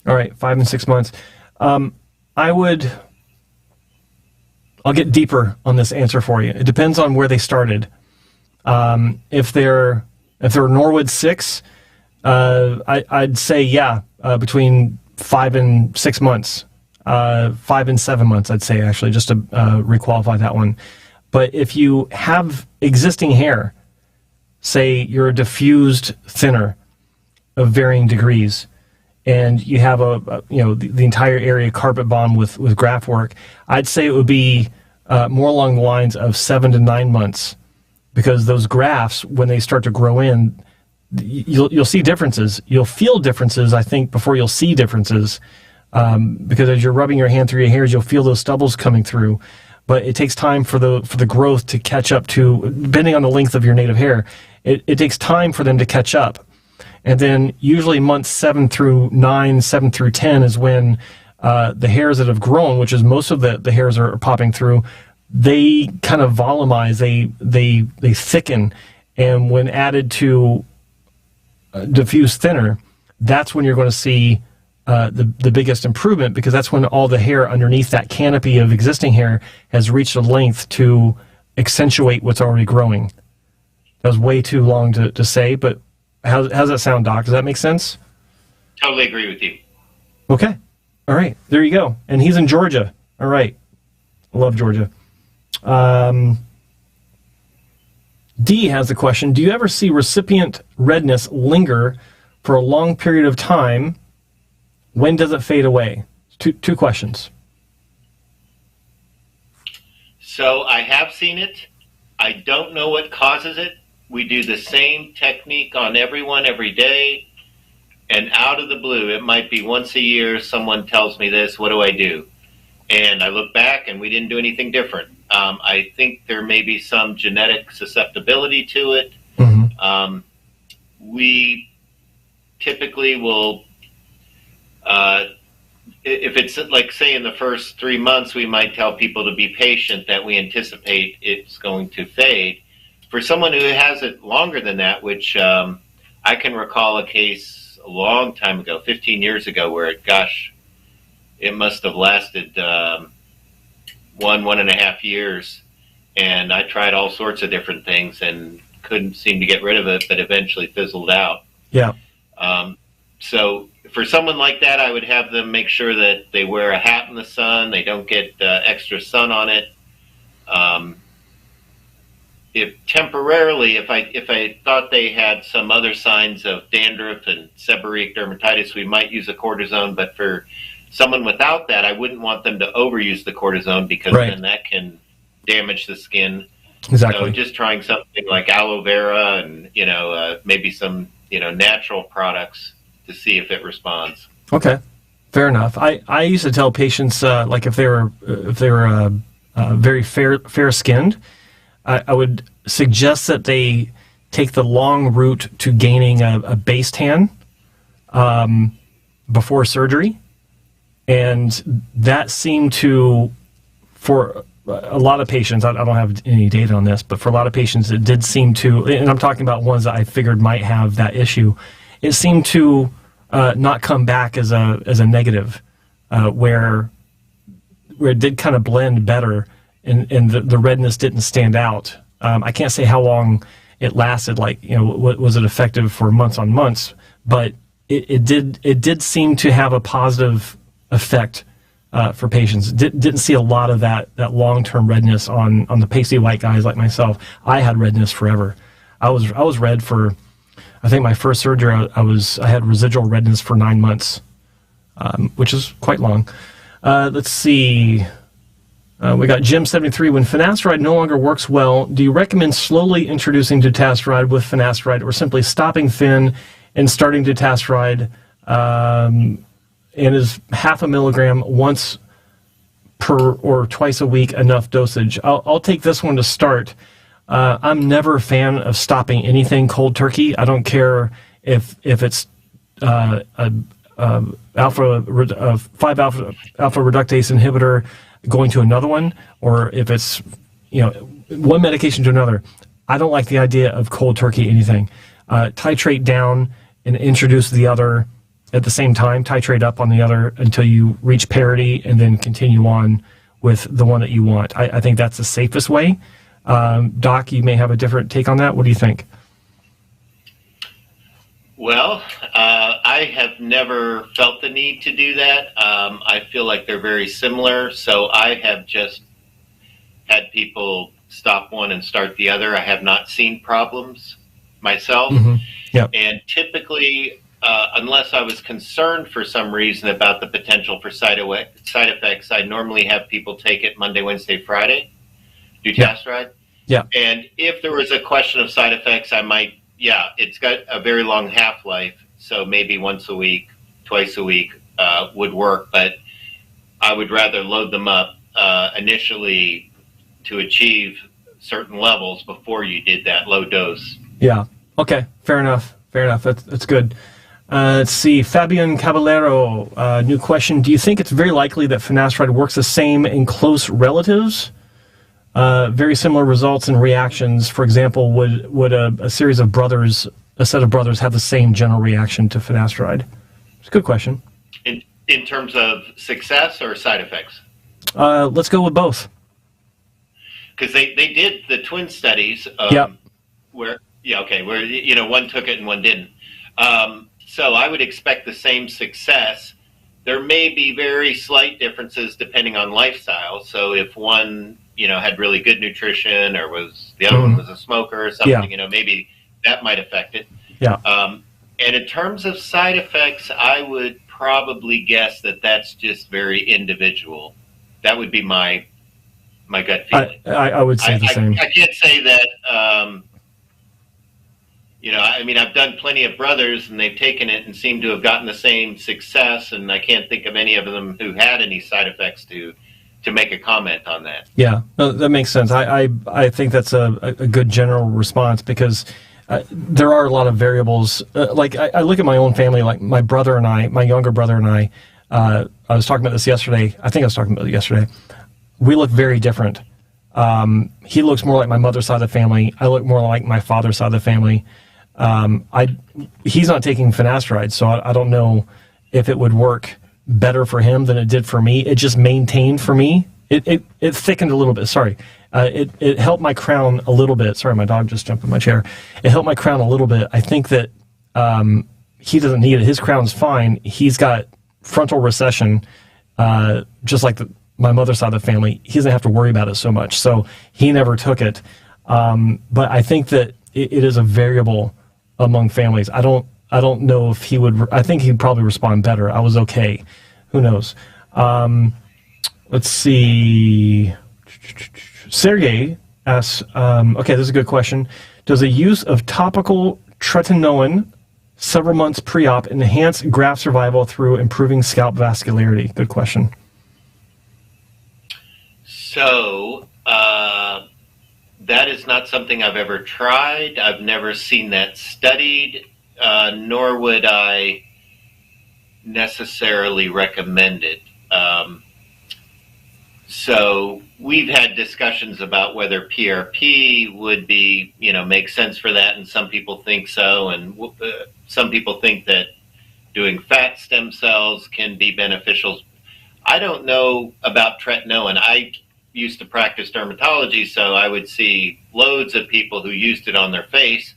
All right, 5 and 6 months. I'll get deeper on this answer for you. It depends on where they started. If they're Norwood 6, I'd say between 5 and 6 months. 5 and 7 months, I'd say, actually, just to requalify that one. But if you have existing hair, say you're a diffused thinner of varying degrees, and you have the entire area carpet bombed with graft work, I'd say it would be more along the lines of 7 to 9 months, because those grafts, when they start to grow in, you'll see differences. You'll feel differences, I think, before you'll see differences, because as you're rubbing your hand through your hairs, you'll feel those stubbles coming through. But it takes time for the growth to catch up to, depending on the length of your native hair, it takes time for them to catch up. And then usually months 7 through 9, 7 through 10 is when the hairs that have grown, which is most of the hairs are popping through, they kind of volumize, they thicken. And when added to diffuse thinner, that's when you're going to see the biggest improvement, because that's when all the hair underneath that canopy of existing hair has reached a length to accentuate what's already growing. That was way too long to say, but how's that sound, Doc? Does that make sense? Totally agree with you. Okay. All right. There you go. And he's in Georgia. All right. Love Georgia. D has a question. Do you ever see recipient redness linger for a long period of time? When does it fade away? Two questions. So I have seen it. I don't know what causes it. We do the same technique on everyone every day. And out of the blue, it might be once a year, someone tells me this, what do I do? And I look back and we didn't do anything different. I think there may be some genetic susceptibility to it. Mm-hmm. we typically will, if it's like, say, in the first 3 months, we might tell people to be patient, that we anticipate it's going to fade. For someone who has it longer than that, which I can recall a case a long time ago, 15 years ago, where it must have lasted 1.5 years. And I tried all sorts of different things and couldn't seem to get rid of it, but eventually fizzled out. Yeah. So for someone like that, I would have them make sure that they wear a hat in the sun, they don't get extra sun on it. If I thought they had some other signs of dandruff and seborrheic dermatitis, we might use a cortisone. But for someone without that, I wouldn't want them to overuse the cortisone, because then that can damage the skin. Exactly. So just trying something like aloe vera and maybe some natural products to see if it responds. Okay, fair enough. I used to tell patients like if they were very fair skinned, I would suggest that they take the long route to gaining a base tan before surgery, and that seemed to, for a lot of patients, I don't have any data on this, but for a lot of patients it did seem to, and I'm talking about ones that I figured might have that issue, it seemed to not come back as a negative, where it did kind of blend better, and the redness didn't stand out. I can't say how long it lasted, was it effective for months on months, but it did seem to have a positive effect for patients. Didn't see a lot of that long-term redness on the pasty white guys like myself. I had redness forever. I was red for, I think my first surgery, I had residual redness for 9 months, which is quite long. Let's see. We got Jim73. When finasteride no longer works well, do you recommend slowly introducing dutasteride with finasteride, or simply stopping fin and starting dutasteride? And is 0.5 milligram once per or twice a week enough dosage? I'll take this one to start. I'm never a fan of stopping anything cold turkey. I don't care if it's 5-alpha reductase inhibitor going to another one, or if it's one medication to another. I don't like the idea of cold turkey anything. Titrate down and introduce the other at the same time. Titrate up on the other until you reach parity, and then continue on with the one that you want. I think that's the safest way. Doc, you may have a different take on that. What do you think? Well, I have never felt the need to do that. I feel like they're very similar, so I have just had people stop one and start the other. I have not seen problems myself. Mm-hmm. Yep. And typically, unless I was concerned for some reason about the potential for side effects, I normally have people take it Monday, Wednesday, Friday, dutasteride. Yeah. And if there was a question of side effects, I might, it's got a very long half-life, so maybe once a week, twice a week would work, but I would rather load them up initially to achieve certain levels before you did that low dose. Yeah. Okay. Fair enough. That's good. Let's see. Fabian Caballero, new question. Do you think it's very likely that finasteride works the same in close relatives? Very similar results and reactions. For example, would a series of brothers, a set of brothers, have the same general reaction to finasteride? It's a good question. In terms of success or side effects? Let's go with both. Because they did the twin studies where one took it and one didn't. So I would expect the same success. There may be very slight differences depending on lifestyle. So if one had really good nutrition, or the other one was a smoker or something, maybe that might affect it. Yeah. And in terms of side effects, I would probably guess that that's just very individual. That would be my gut feeling. I would say the same. I can't say that, I've done plenty of brothers, and they've taken it and seem to have gotten the same success, and I can't think of any of them who had any side effects to make a comment on that. Yeah, no, that makes sense. I think that's a good general response, because there are a lot of variables. Like I look at my own family, like my brother and I, my younger brother and I was talking about this yesterday. I think I was talking about it yesterday. We look very different. He looks more like my mother's side of the family. I look more like my father's side of the family. He's not taking finasteride, so I don't know if it would work better for him than it did for me. It just maintained for me. It thickened a little bit. Sorry. It helped my crown a little bit. Sorry, my dog just jumped in my chair. It helped my crown a little bit. I think that he doesn't need it. His crown's fine. He's got frontal recession, just like my mother's side of the family. He doesn't have to worry about it so much. So he never took it. But I think that it is a variable among families. I don't know if he would. I think he'd probably respond better. I was okay. Who knows? Let's see. Sergey asks, okay, this is a good question. Does the use of topical tretinoin several months pre-op enhance graft survival through improving scalp vascularity? Good question. So, that is not something I've ever tried. I've never seen that studied, nor would I necessarily recommend it. So we've had discussions about whether PRP would be, make sense for that, and some people think so, and some people think that doing fat stem cells can be beneficial. I don't know about tretinoin. I used to practice dermatology, so I would see loads of people who used it on their face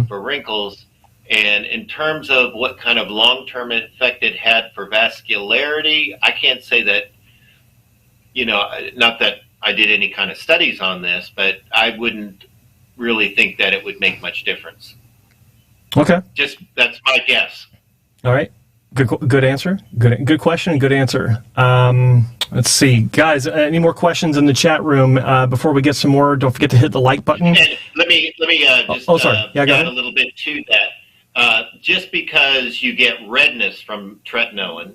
for wrinkles. And in terms of what kind of long-term effect it had for vascularity, I can't say that, not that I did any kind of studies on this, but I wouldn't really think that it would make much difference. Okay. Just, that's my guess. All right. Good answer. Good question. Good answer. Let's see, guys. Any more questions in the chat room before we get some more? Don't forget to hit the like button. And let me just add a little bit to that. Just because you get redness from tretinoin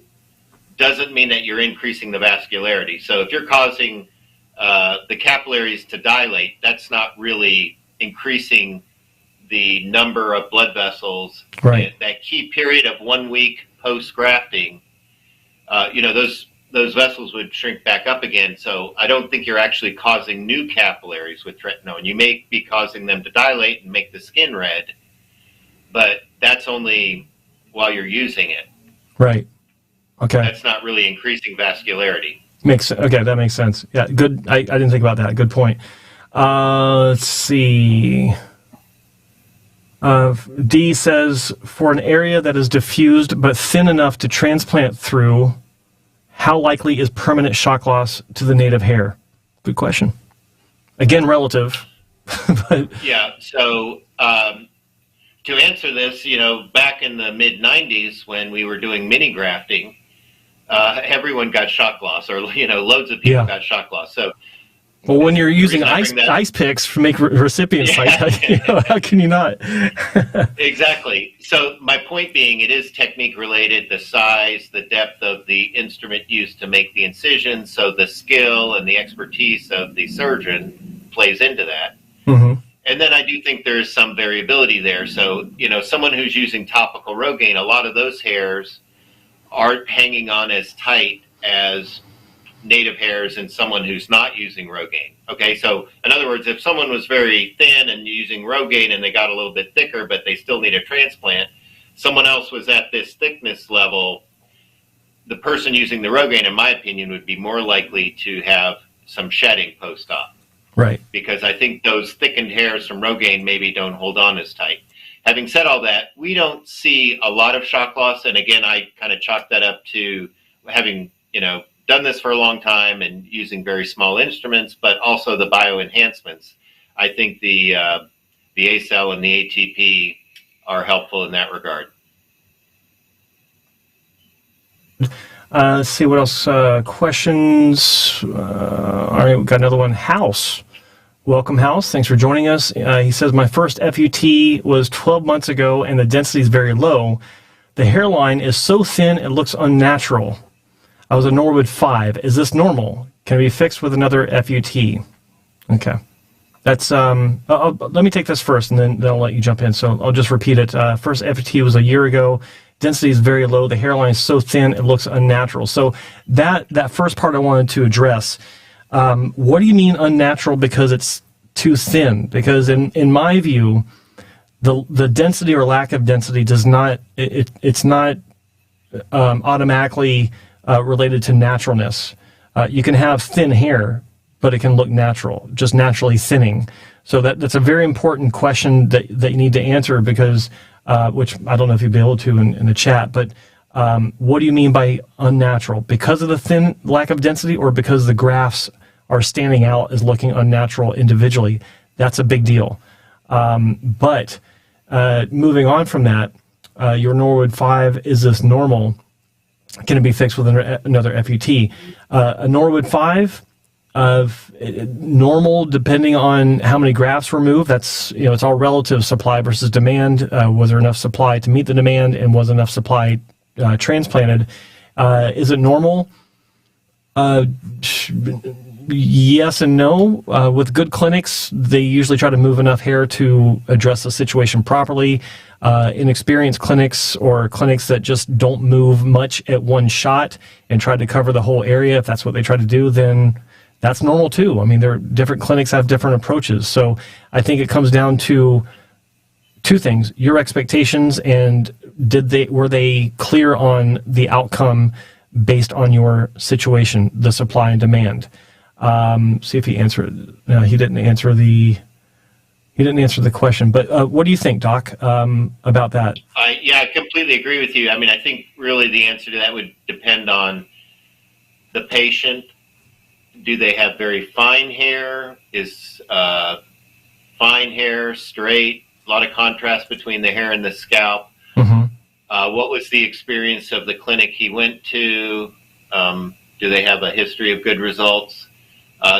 doesn't mean that you're increasing the vascularity. So if you're causing the capillaries to dilate, that's not really increasing the number of blood vessels. Right. That key period of 1 week post-grafting, those vessels would shrink back up again. So I don't think you're actually causing new capillaries with tretinoin. You may be causing them to dilate and make the skin red, but that's only while you're using it. Right. Okay. That's not really increasing vascularity. Okay, that makes sense. Yeah, good. I didn't think about that. Good point. Let's see. D says, for an area that is diffused but thin enough to transplant through, how likely is permanent shock loss to the native hair? Good question. Again, relative. But yeah, so to answer this, back in the mid-90s when we were doing mini grafting, everyone got shock loss, or loads of people got shock loss. So, well, when you're using ice picks to make recipient sites, how can you not? Exactly. So my point being, it is technique related, the size, the depth of the instrument used to make the incision, so the skill and the expertise of the surgeon plays into that. Mm-hmm. And then I do think there's some variability there. So, someone who's using topical Rogaine, a lot of those hairs aren't hanging on as tight as native hairs in someone who's not using Rogaine. Okay, so in other words, if someone was very thin and using Rogaine and they got a little bit thicker, but they still need a transplant, someone else was at this thickness level, the person using the Rogaine, in my opinion, would be more likely to have some shedding post-op. Right. Because I think those thickened hairs from Rogaine maybe don't hold on as tight. Having said all that, we don't see a lot of shock loss. And again, I kind of chalk that up to having, done this for a long time and using very small instruments, but also the bioenhancements. I think the ACell and the ATP are helpful in that regard. Let's see what else. Questions. All right, we've got another one. House. Welcome, House. Thanks for joining us. He says, my first FUT was 12 months ago, and the density is very low. The hairline is so thin, it looks unnatural. I was a Norwood 5. Is this normal? Can it be fixed with another FUT? Okay. That's let me take this first, and then I'll let you jump in. So I'll just repeat it. First FT was a year ago. Density is very low. The hairline is so thin it looks unnatural. So that first part I wanted to address. What do you mean unnatural because it's too thin? Because in my view, the density or lack of density does not it's not automatically related to naturalness. You can have thin hair, but it can look natural, just naturally thinning. So that's a very important question that you need to answer because, which I don't know if you'll be able to in the chat, but what do you mean by unnatural? Because of the thin lack of density or because the grafts are standing out as looking unnatural individually? That's a big deal. But moving on from that, your Norwood 5, is this normal? Can it be fixed with another FUT? A Norwood 5, normal depending on how many grafts were moved. That's, it's all relative, supply versus demand. Was there enough supply to meet the demand, and was enough supply transplanted? Is it normal? Yes and no. With good clinics, they usually try to move enough hair to address the situation properly. Inexperienced clinics or clinics that just don't move much at one shot and try to cover the whole area, if that's what they try to do, then that's normal too. I mean, different clinics have different approaches. So I think it comes down to two things: your expectations, and were they clear on the outcome based on your situation, the supply and demand. See if he answered. No, he didn't answer the question. But what do you think, Doc, about that? Yeah, I completely agree with you. I mean, I think really the answer to that would depend on the patient. Do they have very fine hair? Is fine hair straight? A lot of contrast between the hair and the scalp. Mm-hmm. What was the experience of the clinic he went to? Do they have a history of good results?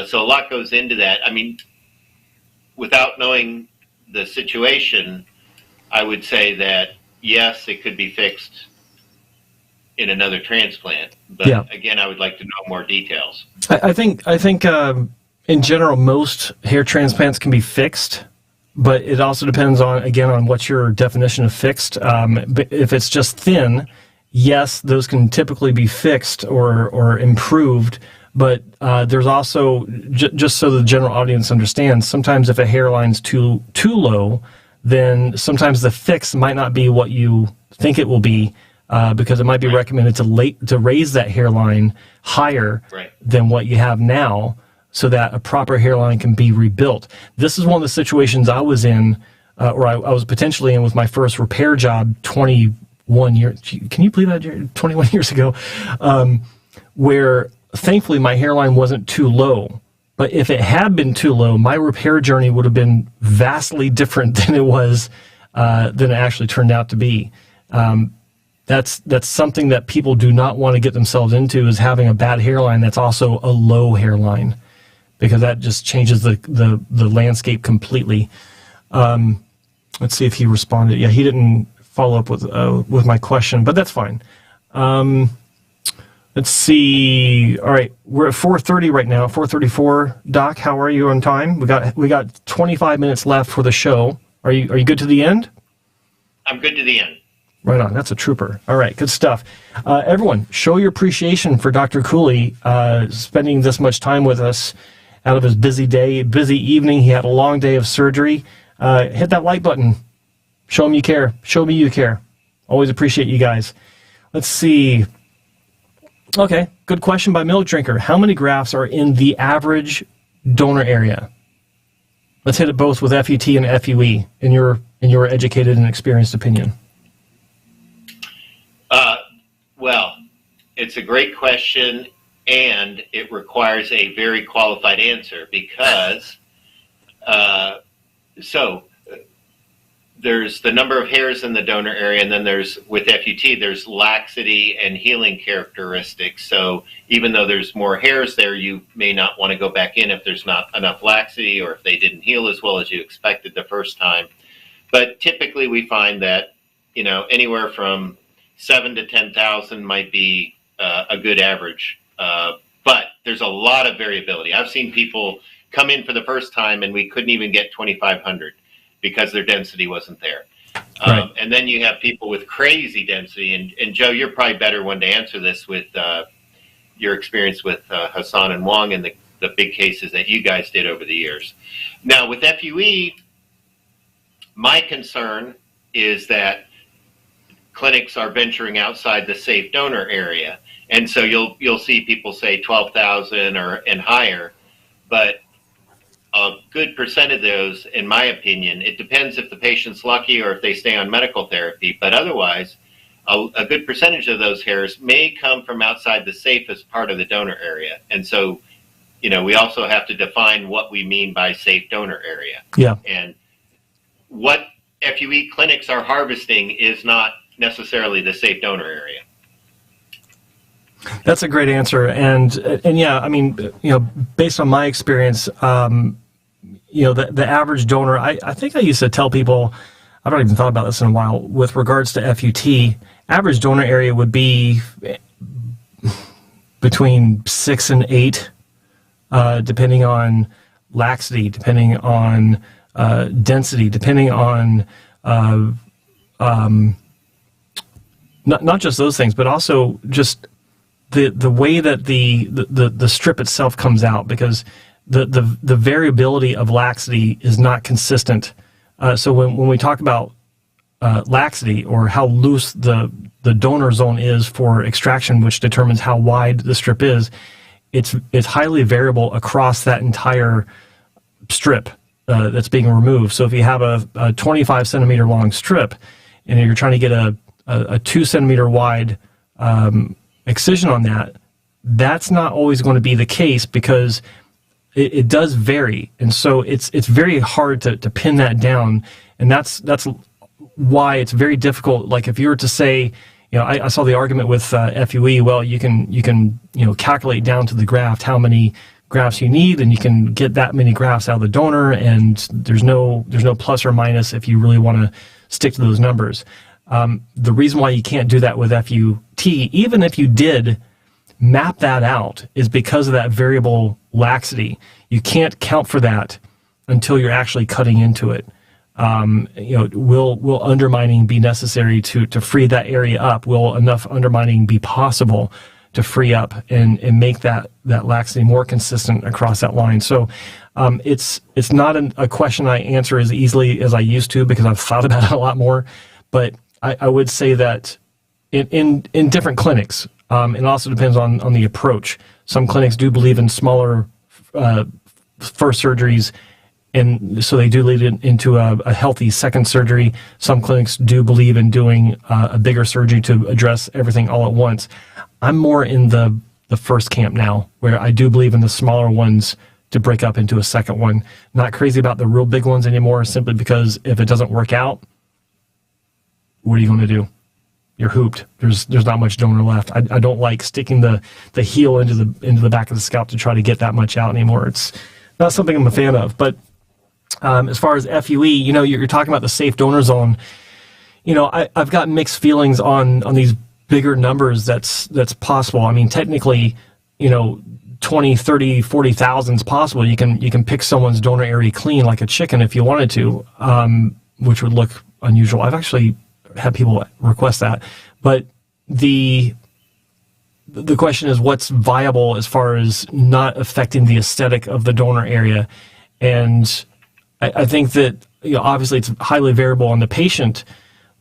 So a lot goes into that. I mean, without knowing the situation, I would say that, yes, it could be fixed in another transplant. But again, I would like to know more details. I think in general, most hair transplants can be fixed, but it also depends on what's your definition of fixed. But if it's just thin, yes, those can typically be fixed or improved. But there's also, just so the general audience understands, sometimes if a hairline's too low, then sometimes the fix might not be what you think it will be, because it might be recommended to raise that hairline higher than what you have now, so that a proper hairline can be rebuilt. This is one of the situations I was in, or I was potentially in with my first repair job 21 years. Can you believe that? 21 years ago, where thankfully my hairline wasn't too low. But if it had been too low, my repair journey would have been vastly different than it was, than it actually turned out to be. That's something that people do not want to get themselves into, is having a bad hairline that's also a low hairline, because that just changes the landscape completely. Let's see if he responded. Yeah, he didn't follow up with my question, but that's fine. Let's see. All right, we're at 4:30 right now. 4:34. Doc, how are you on time? We got 25 minutes left for the show. Are you good to the end? I'm good to the end. Right on. That's a trooper. All right, good stuff. Everyone, show your appreciation for Dr. Cooley spending this much time with us out of his busy day, busy evening. He had a long day of surgery. Hit that like button. Show him you care. Show me you care. Always appreciate you guys. Let's see. Okay, good question by Milk Drinker. How many grafts are in the average donor area? Let's hit it both with FUT and FUE in your educated and experienced opinion. Well, it's a great question, and it requires a very qualified answer, because there's the number of hairs in the donor area, and then with FUT, there's laxity and healing characteristics. So even though there's more hairs there, you may not want to go back in if there's not enough laxity, or if they didn't heal as well as you expected the first time. But typically we find that, anywhere from 7 to 10,000 might be a good average. But there's a lot of variability. I've seen people come in for the first time and we couldn't even get 2,500 because their density wasn't there. Right. And then you have people with crazy density. And Joe, you're probably better one to answer this with your experience with Hassan and Wong and the big cases that you guys did over the years. Now, with FUE, my concern is that clinics are venturing outside the safe donor area. And so you'll see people say 12,000 and higher, but a good percent of those, in my opinion, it depends if the patient's lucky or if they stay on medical therapy, but otherwise, a good percentage of those hairs may come from outside the safest part of the donor area. And so, we also have to define what we mean by safe donor area. Yeah. And what FUE clinics are harvesting is not necessarily the safe donor area. That's a great answer. And yeah, I mean, based on my experience, the average donor, I think I used to tell people, I've not even thought about this in a while, with regards to FUT, average donor area would be between 6 and 8, depending on laxity, depending on density, depending on not just those things, but also just the way that the strip itself comes out, because the variability of laxity is not consistent. So when we talk about laxity, or how loose the donor zone is for extraction, which determines how wide the strip is, it's highly variable across that entire strip that's being removed. So if you have a 25 centimeter long strip and you're trying to get a 2 centimeter wide excision on that, that's not always going to be the case, because it does vary. And so it's very hard to pin that down. And that's why it's very difficult. Like if you were to say, I saw the argument with FUE, well, you can calculate down to the graft how many grafts you need, and you can get that many grafts out of the donor, and there's no plus or minus if you really want to stick to those numbers. The reason why you can't do that with FUT, even if you did map that out, is because of that variable laxity. You can't count for that until you're actually cutting into it. Will undermining be necessary to free that area up? Will enough undermining be possible to free up and make that laxity more consistent across that line? So it's not a question I answer as easily as I used to, because I've thought about it a lot more. But I would say that in different clinics, it also depends on the approach. Some clinics do believe in smaller first surgeries, and so they do lead into a healthy second surgery. Some clinics do believe in doing a bigger surgery to address everything all at once. I'm more in the first camp now, where I do believe in the smaller ones to break up into a second one. Not crazy about the real big ones anymore, simply because if it doesn't work out, what are you going to do? You're hooped. There's not much donor left. I don't like sticking the heel into the back of the scalp to try to get that much out anymore. It's not something I'm a fan of. But as far as FUE, you're talking about the safe donor zone. I've got mixed feelings on these bigger numbers that's possible. I mean, technically, 20, 30, 40,000 is possible. You can pick someone's donor area clean like a chicken if you wanted to, which would look unusual. I've actually had people request that. But the question is, what's viable as far as not affecting the aesthetic of the donor area? And I think that obviously it's highly variable on the patient,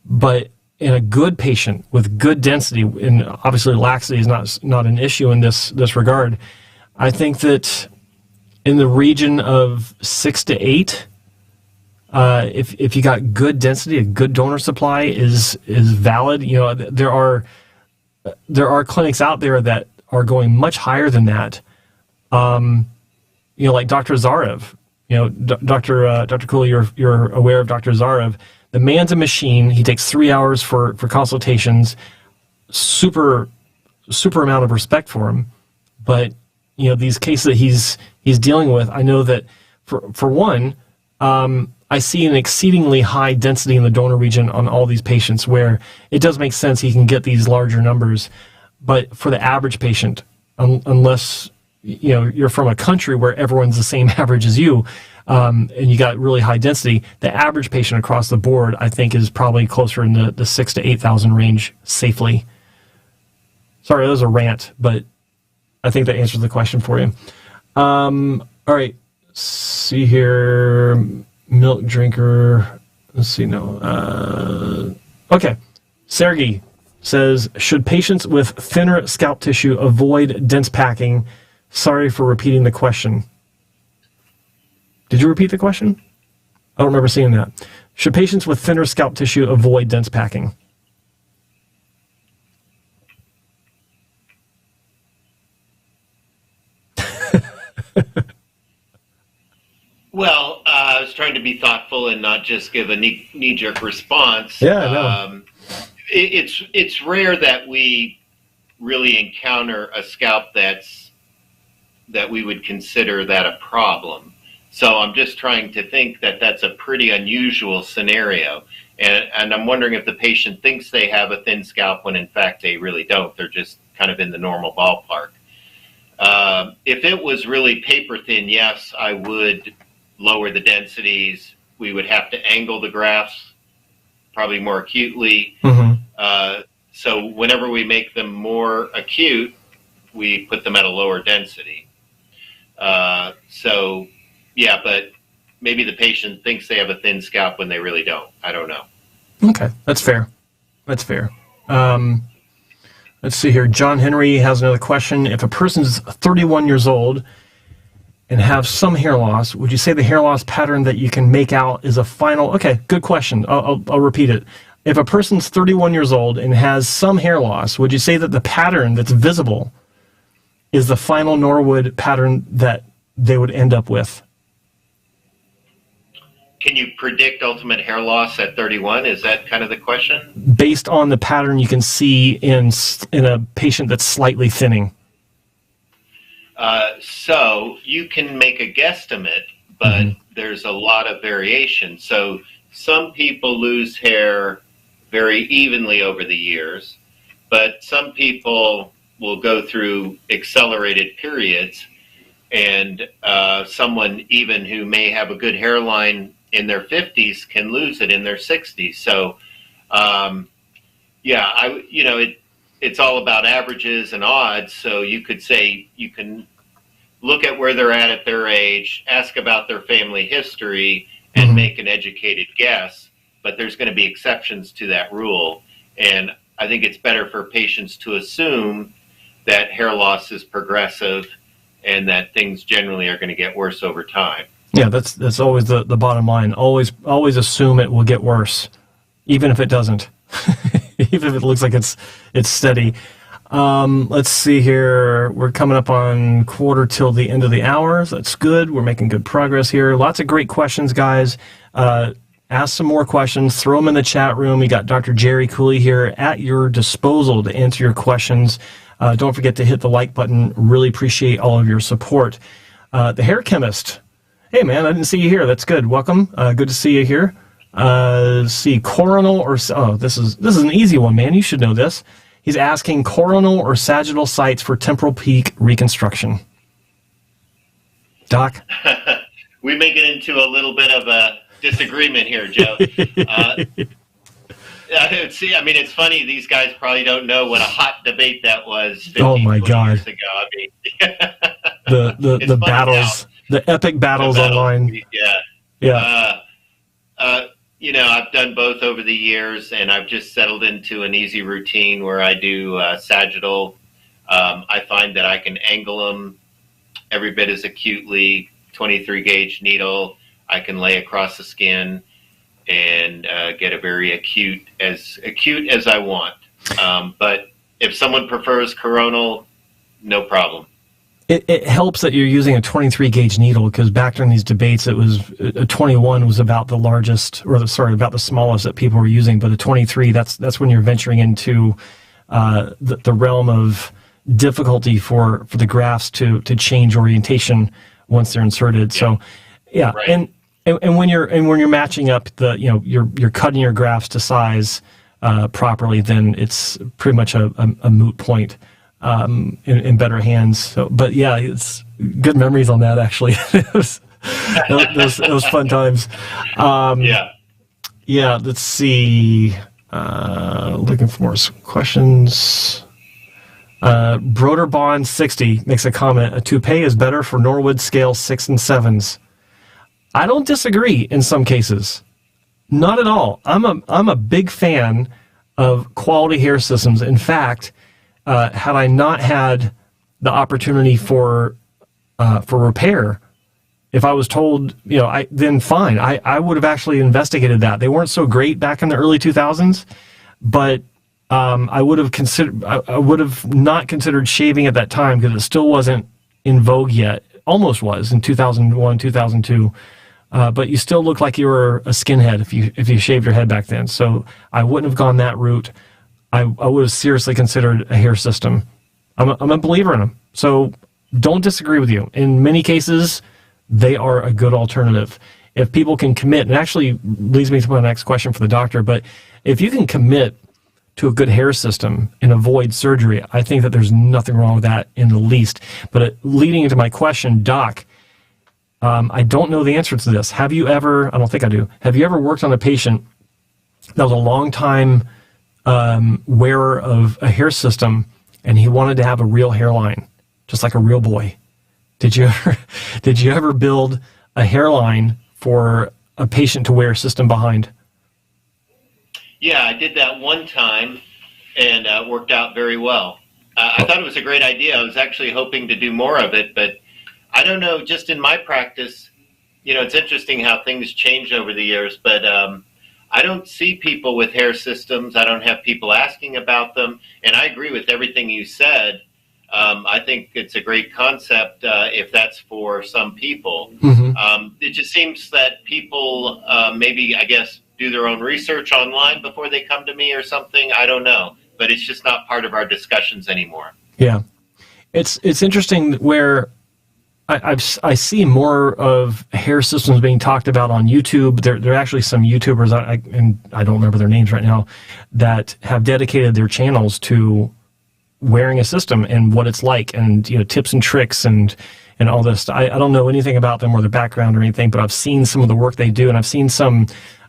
but in a good patient with good density, and obviously laxity is not an issue in this regard, I think that in the region of 6 to 8, if you got good density, a good donor supply is valid. There are clinics out there that are going much higher than that. Like Dr. Zarev. Dr. Cooley, you're aware of Dr. Zarev. The man's a machine. He takes 3 hours for consultations. Super amount of respect for him. But these cases that he's dealing with, I know that for one, I see an exceedingly high density in the donor region on all these patients, where it does make sense he can get these larger numbers. But for the average patient, unless you're from a country where everyone's the same average as you, and you got really high density. The average patient across the board, I think, is probably closer in the 6,000 to 8,000 range safely. Sorry, that was a rant, but I think that answers the question for you. All right, see here, milk drinker. Let's see, no. Okay, Sergey says, should patients with thinner scalp tissue avoid dense packing? Sorry for repeating the question. Did you repeat the question? I don't remember seeing that. Should patients with thinner scalp tissue avoid dense packing? Well, I was trying to be thoughtful and not just give a knee-jerk response. Yeah, no. It's rare that we really encounter a scalp that we would consider that a problem. So I'm just trying to think that that's a pretty unusual scenario. And I'm wondering if the patient thinks they have a thin scalp when in fact they really don't. They're just kind of in the normal ballpark. If it was really paper thin, yes, I would lower the densities. We would have to angle the grafts probably more acutely. Mm-hmm. So whenever we make them more acute, we put them at a lower density. So yeah, but maybe the patient thinks they have a thin scalp when they really don't. I don't know. Okay, that's fair. That's fair. Let's see here. John Henry has another question. If a person's 31 years old and have some hair loss, would you say the hair loss pattern that you can make out is a final? Okay, good question. I'll repeat it. If a person's 31 years old and has some hair loss, would you say that the pattern that's visible is the final Norwood pattern that they would end up with? Can you predict ultimate hair loss at 31? Is that kind of the question? Based on the pattern you can see in a patient that's slightly thinning. So you can make a guesstimate, but there's a lot of variation. So some people lose hair very evenly over the years, but some people will go through accelerated periods, and someone even who may have a good hairline in their 50s can lose it in their 60s. So, it's all about averages and odds. So you could say you can look at where they're at their age, ask about their family history, and make an educated guess. But there's going to be exceptions to that rule. And I think it's better for patients to assume that hair loss is progressive and that things generally are going to get worse over time. Yeah, that's always the bottom line. Always assume it will get worse, even if it doesn't. Even if it looks like it's steady. Let's see here. We're coming up on quarter till the end of the hour. So that's good. We're making good progress here. Lots of great questions, guys. Ask some more questions. Throw them in the chat room. We got Dr. Jerry Cooley here at your disposal to answer your questions. Don't forget to hit the like button. Really appreciate all of your support. The Hair Chemist. Hey, man, I didn't see you here. That's good. Welcome. Good to see you here. See, coronal or... Oh, this is an easy one, man. You should know this. He's asking coronal or sagittal sites for temporal peak reconstruction. Doc? We may get into a little bit of a disagreement here, Joe. See, I mean, it's funny. These guys probably don't know what a hot debate that was 15, 20 years ago. I mean, the battles... Now. The epic battles online. Yeah. I've done both over the years, and I've just settled into an easy routine where I do sagittal. I find that I can angle them every bit as acutely, 23 gauge needle. I can lay across the skin and get a very acute as I want. But if someone prefers coronal, no problem. It helps that you're using a 23 gauge needle, because back during these debates, it was a 21 was about the largest, about the smallest that people were using, but a 23, that's when you're venturing into the realm of difficulty for the grafts to change orientation once they're inserted. Yeah. So, yeah, right. and when you're matching up you're cutting your grafts to size properly, then it's pretty much a moot point. in better hands. So, but yeah, it's good memories on that actually. it was fun times. Yeah. Let's see. Looking for more questions. Broderbond 60 makes a comment. A toupee is better for Norwood scale 6 and 7s. I don't disagree in some cases. Not at all. I'm a big fan of quality hair systems. In fact, had I not had the opportunity for repair, if I was told, then fine. I would have actually investigated that. They weren't so great back in the early 2000s, but I would have not considered shaving at that time because it still wasn't in vogue yet. Almost was in 2001, 2002. But you still look like you were a skinhead if you shaved your head back then. So I wouldn't have gone that route. I would have seriously considered a hair system. I'm a believer in them. So don't disagree with you. In many cases, they are a good alternative. If people can commit, and actually leads me to my next question for the doctor, but if you can commit to a good hair system and avoid surgery, I think that there's nothing wrong with that in the least. But leading into my question, Doc, I don't know the answer to this. Have you ever, I don't think I do, have you ever worked on a patient that was a long time wearer of a hair system and he wanted to have a real hairline, just like a real boy? Did you ever build a hairline for a patient to wear a system behind? Yeah, I did that one time and it worked out very well. I thought it was a great idea. I was actually hoping to do more of it, but I don't know, just in my practice, it's interesting how things change over the years, but I don't see people with hair systems. I don't have people asking about them. And I agree with everything you said. I think it's a great concept if that's for some people. Mm-hmm. It just seems that people maybe, I guess, do their own research online before they come to me or something. I don't know. But it's just not part of our discussions anymore. Yeah. It's interesting where I see more of hair systems being talked about on YouTube. There are actually some YouTubers, and I don't remember their names right now, that have dedicated their channels to wearing a system and what it's like, and tips and tricks and all this. I don't know anything about them or their background or anything, but I've seen some of the work they do, and I've seen some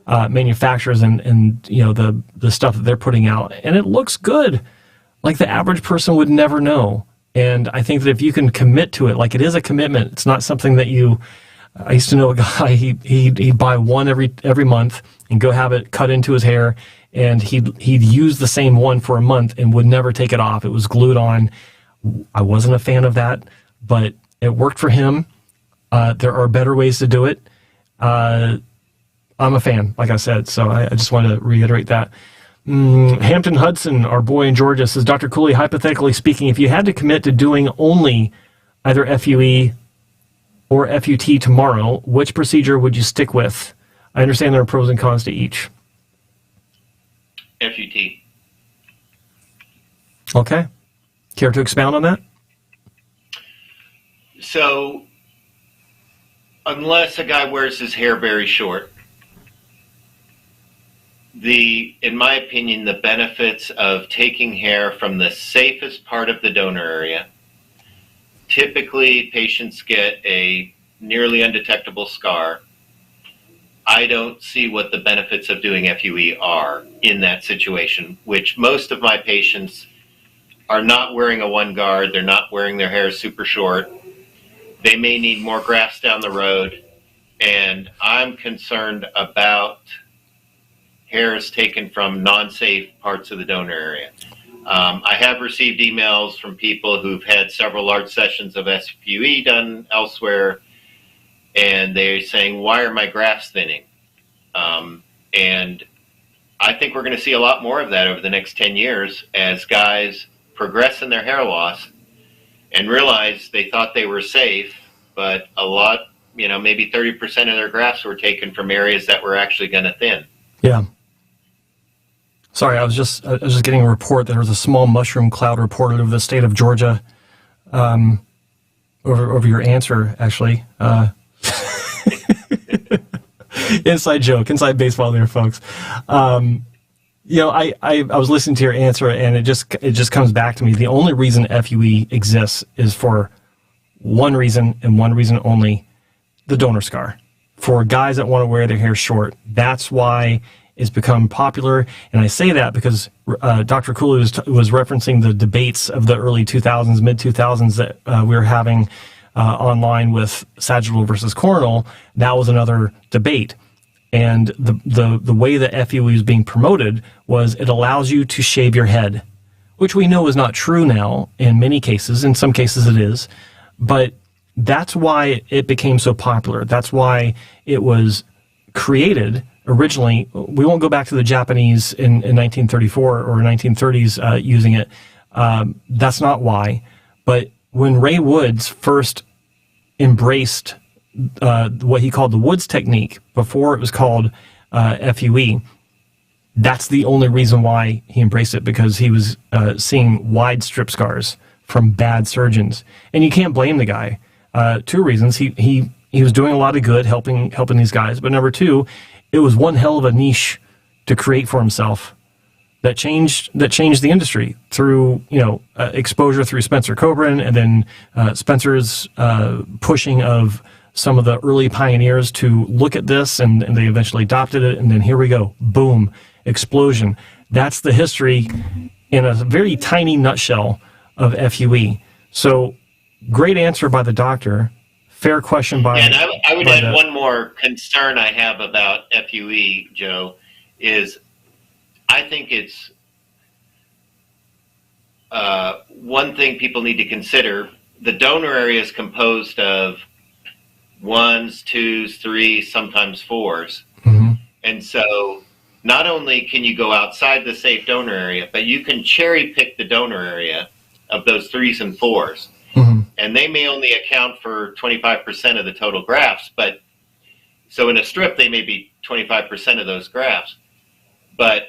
manufacturers and the stuff that they're putting out, and it looks good. Like the average person would never know. And I think that if you can commit to it, like it is a commitment. It's not something that I used to know a guy, he'd buy one every month and go have it cut into his hair, and he'd use the same one for a month and would never take it off. It was glued on. I wasn't a fan of that, but it worked for him. There are better ways to do it. I'm a fan, like I said, so I just want to reiterate that. Hampton Hudson, our boy in Georgia, says, Dr. Cooley, hypothetically speaking, if you had to commit to doing only either FUE or FUT tomorrow, which procedure would you stick with? I understand there are pros and cons to each. FUT. Okay. Care to expound on that? So, unless a guy wears his hair very short, in my opinion, the benefits of taking hair from the safest part of the donor area, typically patients get a nearly undetectable scar. I don't see what the benefits of doing FUE are in that situation, which most of my patients are not wearing a one guard. They're not wearing their hair super short. They may need more grafts down the road. And I'm concerned about hairs taken from non-safe parts of the donor area. I have received emails from people who've had several large sessions of FUE done elsewhere, and they're saying, why are my grafts thinning? And I think we're going to see a lot more of that over the next 10 years as guys progress in their hair loss and realize they thought they were safe, but a lot, maybe 30% of their grafts were taken from areas that were actually going to thin. Yeah. Sorry, I was just getting a report that there was a small mushroom cloud reported over the state of Georgia. Over your answer, actually. Inside joke, inside baseball there, folks. I was listening to your answer, and it just comes back to me. The only reason FUE exists is for one reason and one reason only: the donor scar. For guys that want to wear their hair short, that's why it's become popular. And I say that because Dr. Cooley was referencing the debates of the early 2000s, mid 2000s that we were having online with sagittal versus coronal. That was another debate. And the way that FUE is being promoted was it allows you to shave your head, which we know is not true now in many cases. In some cases it is. But that's why it became so popular. That's why it was created originally. We won't go back to the Japanese in 1934 or 1930s using it. That's not why. But when Ray Woods first embraced what he called the Woods technique, before it was called FUE, that's the only reason why he embraced it, because he was seeing wide strip scars from bad surgeons. And you can't blame the guy. Two reasons. He was doing a lot of good helping these guys, but number two, it was one hell of a niche to create for himself that changed the industry through exposure through Spencer Coburn, and then Spencer's pushing of some of the early pioneers to look at this, and they eventually adopted it, and then here we go, boom, explosion. That's the history in a very tiny nutshell of FUE. So great answer by the doctor. Fair question by... And I would add one more concern I have about FUE, Joe, is I think it's one thing people need to consider. The donor area is composed of 1s, 2s, 3s, sometimes 4s. Mm-hmm. And so not only can you go outside the safe donor area, but you can cherry pick the donor area of those 3s and 4s. Mm-hmm. And they may only account for 25% of the total grafts, but so in a strip, they may be 25% of those grafts. But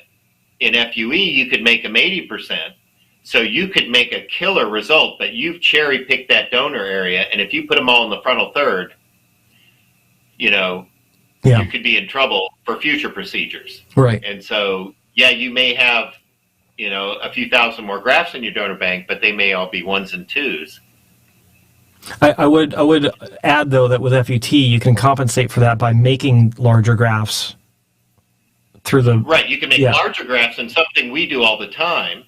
in FUE, you could make them 80%. So you could make a killer result, but you've cherry picked that donor area. And if you put them all in the frontal third, you could be in trouble for future procedures. Right. And so, you may have, a few thousand more grafts in your donor bank, but they may all be 1s and 2s. I would add, though, that with FUT, you can compensate for that by making larger grafts through the... Right, you can make larger grafts, and something we do all the time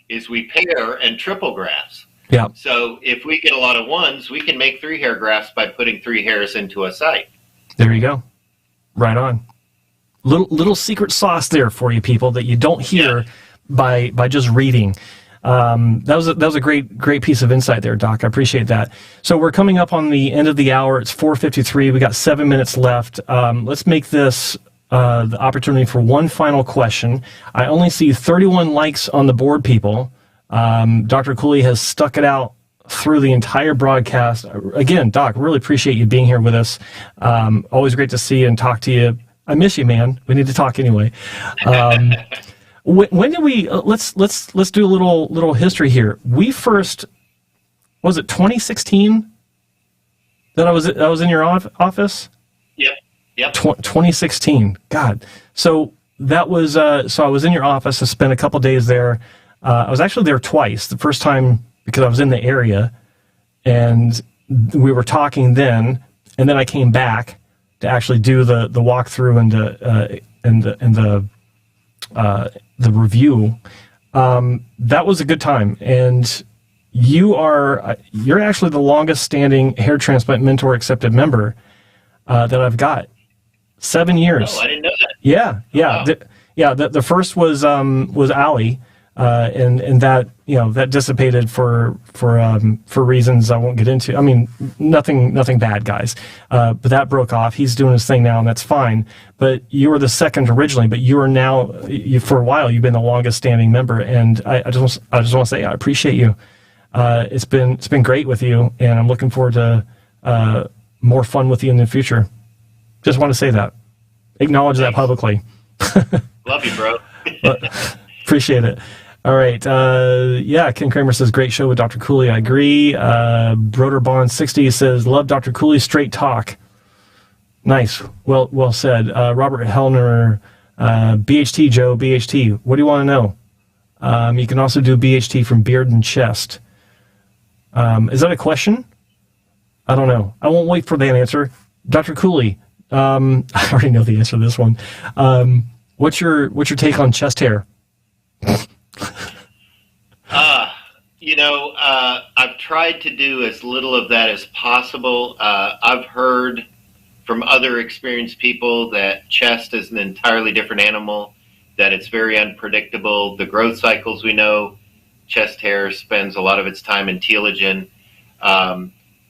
is we pair and triple grafts. Yeah. So if we get a lot of 1s, we can make 3 hair grafts by putting 3 hairs into a site. There you go. Right on. Little secret sauce there for you people that you don't hear by just reading. That was a great piece of insight there, Doc. I appreciate that. So we're coming up on the end of the hour. It's 4:53. We got 7 minutes left. Let's make this the opportunity for one final question. I only see 31 likes on the board, people. Dr. Cooley has stuck it out through the entire broadcast. Again, Doc, really appreciate you being here with us. Always great to see you and talk to you. I miss you, man. We need to talk anyway. When did we? Let's do a little history here. We first, was it 2016 that I was in your office? Yep. 2016. God. So that was so I was in your office. I spent a couple days there. I was actually there twice. The first time because I was in the area, and we were talking then, and then I came back to actually do the walkthrough and the review. That was a good time, and you're actually the longest standing Hair Transplant Mentor accepted member that I've got. 7 years. Oh, I didn't know that. Yeah. Wow. The first was Ali, and that that dissipated for reasons I won't get into. I mean, nothing bad, guys. But that broke off. He's doing his thing now, and that's fine. But you were the second originally, but you are now. For a while, you've been the longest standing member, and I just want to say I appreciate you. It's been great with you, and I'm looking forward to more fun with you in the future. Just want to say that. Acknowledge that publicly. Love you, bro. Appreciate it. All right. Ken Kramer says, great show with Dr. Cooley. I agree. Broderbond60 says, love Dr. Cooley's straight talk. Nice. Well said. Robert Hellner BHT, Joe, BHT. What do you want to know? You can also do BHT from beard and chest. Is that a question? I don't know. I won't wait for the answer. Dr. Cooley, I already know the answer to this one. What's your take on chest hair? I've tried to do as little of that as possible. I've heard from other experienced people that chest is an entirely different animal, that it's very unpredictable. The growth cycles, we know, chest hair spends a lot of its time in telogen.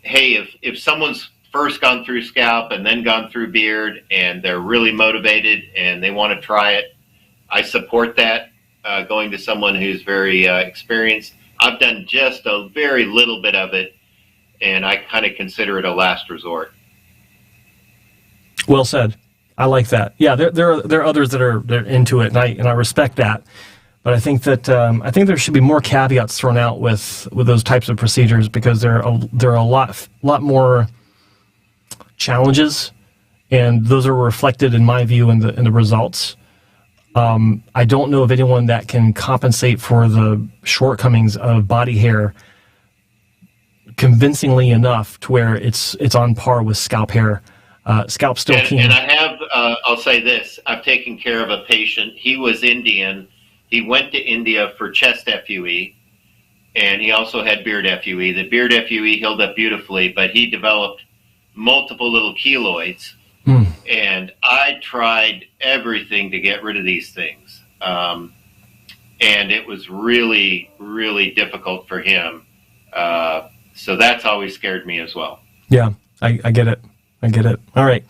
Hey, if someone's first gone through scalp and then gone through beard and they're really motivated and they want to try it, I support that, going to someone who's very experienced. I've done just a very little bit of it, and I kind of consider it a last resort. Well said. I like that. Yeah, there are others that are into it, and I respect that. But I think that there should be more caveats thrown out with those types of procedures, because there are a lot more challenges, and those are reflected, in my view, in the results. I don't know of anyone that can compensate for the shortcomings of body hair convincingly enough to where it's on par with scalp hair. Scalp's still keen. And I have, I'll say this, I've taken care of a patient. He was Indian. He went to India for chest FUE, and he also had beard FUE. The beard FUE healed up beautifully, but he developed multiple little keloids. And I tried everything to get rid of these things. And it was really, really difficult for him. So that's always scared me as well. Yeah, I get it. All right.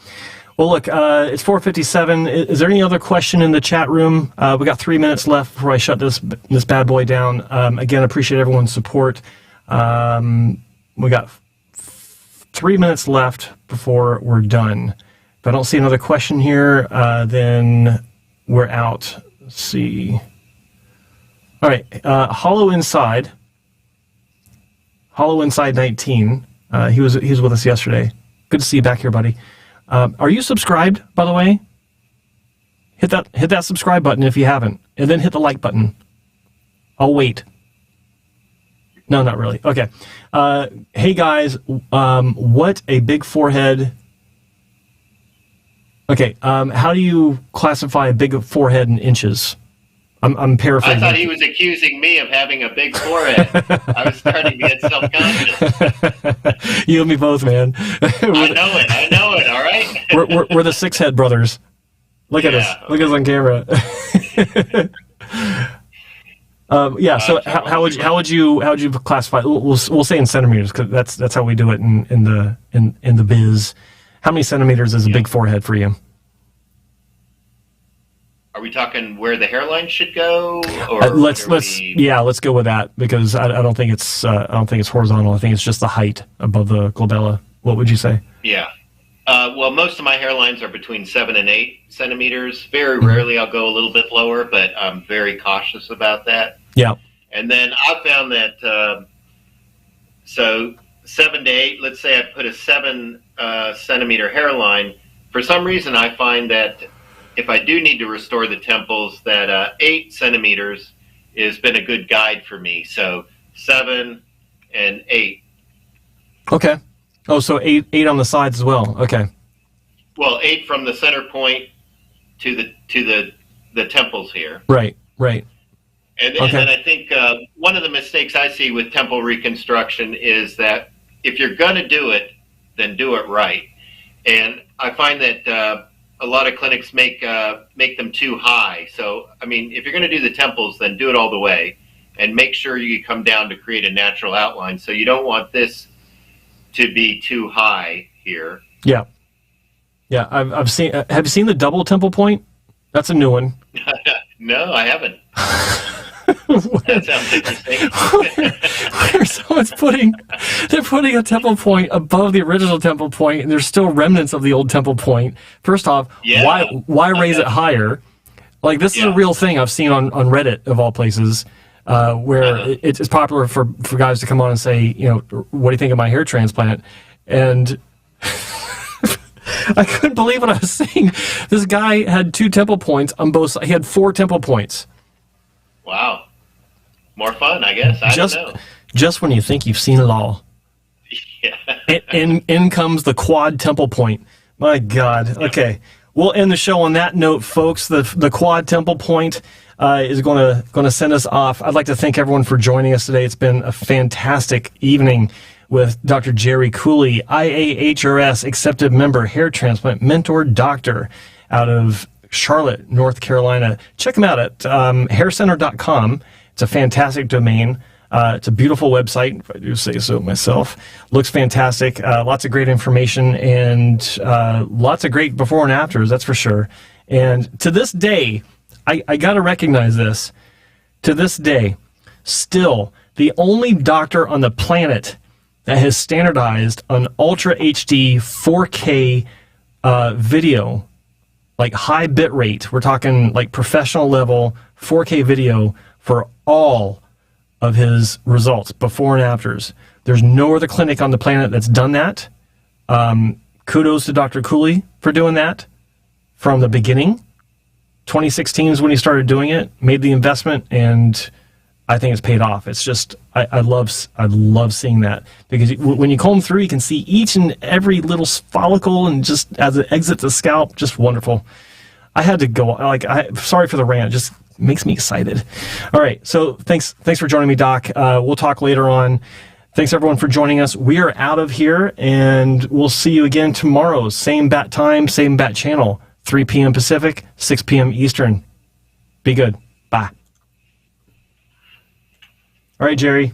Well, look, it's 4:57. Is there any other question in the chat room? We got 3 minutes left before I shut this bad boy down. Again, appreciate everyone's support. We got 3 minutes left before we're done. If I don't see another question here, then we're out. Let's see. All right. Hollow Inside 19. He was with us yesterday. Good to see you back here, buddy. Are you subscribed, by the way? Hit that subscribe button if you haven't, and then hit the like button. I'll wait. No, not really. Okay. Hey guys, what a big forehead. Okay, how do you classify a big forehead in inches? I'm paraphrasing. I thought he was accusing me of having a big forehead. I was starting to get self-conscious. You and me both, man. I know it, all right? we're the six-head brothers. Look at us. Look at us on camera. So how would you classify? We'll say in centimeters, because that's how we do it in the biz. How many centimeters is a big forehead for you? Are we talking where the hairline should go? Or let's go with that, because I don't think it's horizontal. I think it's just the height above the glabella. What would you say? Yeah. Well, most of my hairlines are between 7 and 8 centimeters. Very rarely I'll go a little bit lower, but I'm very cautious about that. Yeah. And then I found that so 7 to 8. Let's say I put a 7 centimeter hairline. For some reason, I find that if I do need to restore the temples, that 8 centimeters has been a good guide for me. So 7 and 8. Okay. Oh, so eight on the sides as well. Okay. Well, 8 from the center point to the temples here. Right. And then I think one of the mistakes I see with temple reconstruction is that if you're going to do it, then do it right. And I find that a lot of clinics make them too high. So, I mean, if you're going to do the temples, then do it all the way, and make sure you come down to create a natural outline. So you don't want this to be too high here. Yeah. I've seen. Have you seen the double temple point? That's a new one. No, I haven't. That sounds interesting. Where someone's putting a temple point above the original temple point, and there's still remnants of the old temple point. First off, why raise it higher? Like, this is a real thing I've seen on Reddit, of all places, where it's popular for guys to come on and say, what do you think of my hair transplant? And I couldn't believe what I was seeing. This guy had 2 temple points on both sides. He had 4 temple points. Wow. More fun, I guess. I don't know. Just when you think you've seen it all. Yeah. In comes the quad temple point. My God. Okay. We'll end the show on that note, folks. The quad temple point is going to send us off. I'd like to thank everyone for joining us today. It's been a fantastic evening with Dr. Jerry Cooley, IAHRS accepted member, hair transplant mentor doctor out of Charlotte, North Carolina. Check him out at haircenter.com. It's a fantastic domain. It's a beautiful website, if I do say so myself. Looks fantastic. Lots of great information and lots of great before and afters, that's for sure. And to this day, I got to recognize this. To this day, still, the only doctor on the planet that has standardized an Ultra HD 4K video, like high bit rate. We're talking like professional level 4K video for all of his results, before and afters. There's no other clinic on the planet that's done that. Kudos to Dr. Cooley for doing that from the beginning. 2016 is when he started doing it, made the investment, and I think it's paid off. It's just, I love seeing that, because when you comb through, you can see each and every little follicle, and just as it exits the scalp, just wonderful. I had to go, sorry for the rant, it just makes me excited. All right, so thanks for joining me, Doc. We'll talk later on. Thanks everyone for joining us. We are out of here, and we'll see you again tomorrow. Same bat time, same bat channel, 3 p.m. Pacific, 6 p.m. Eastern. Be good. Bye. All right, Jerry.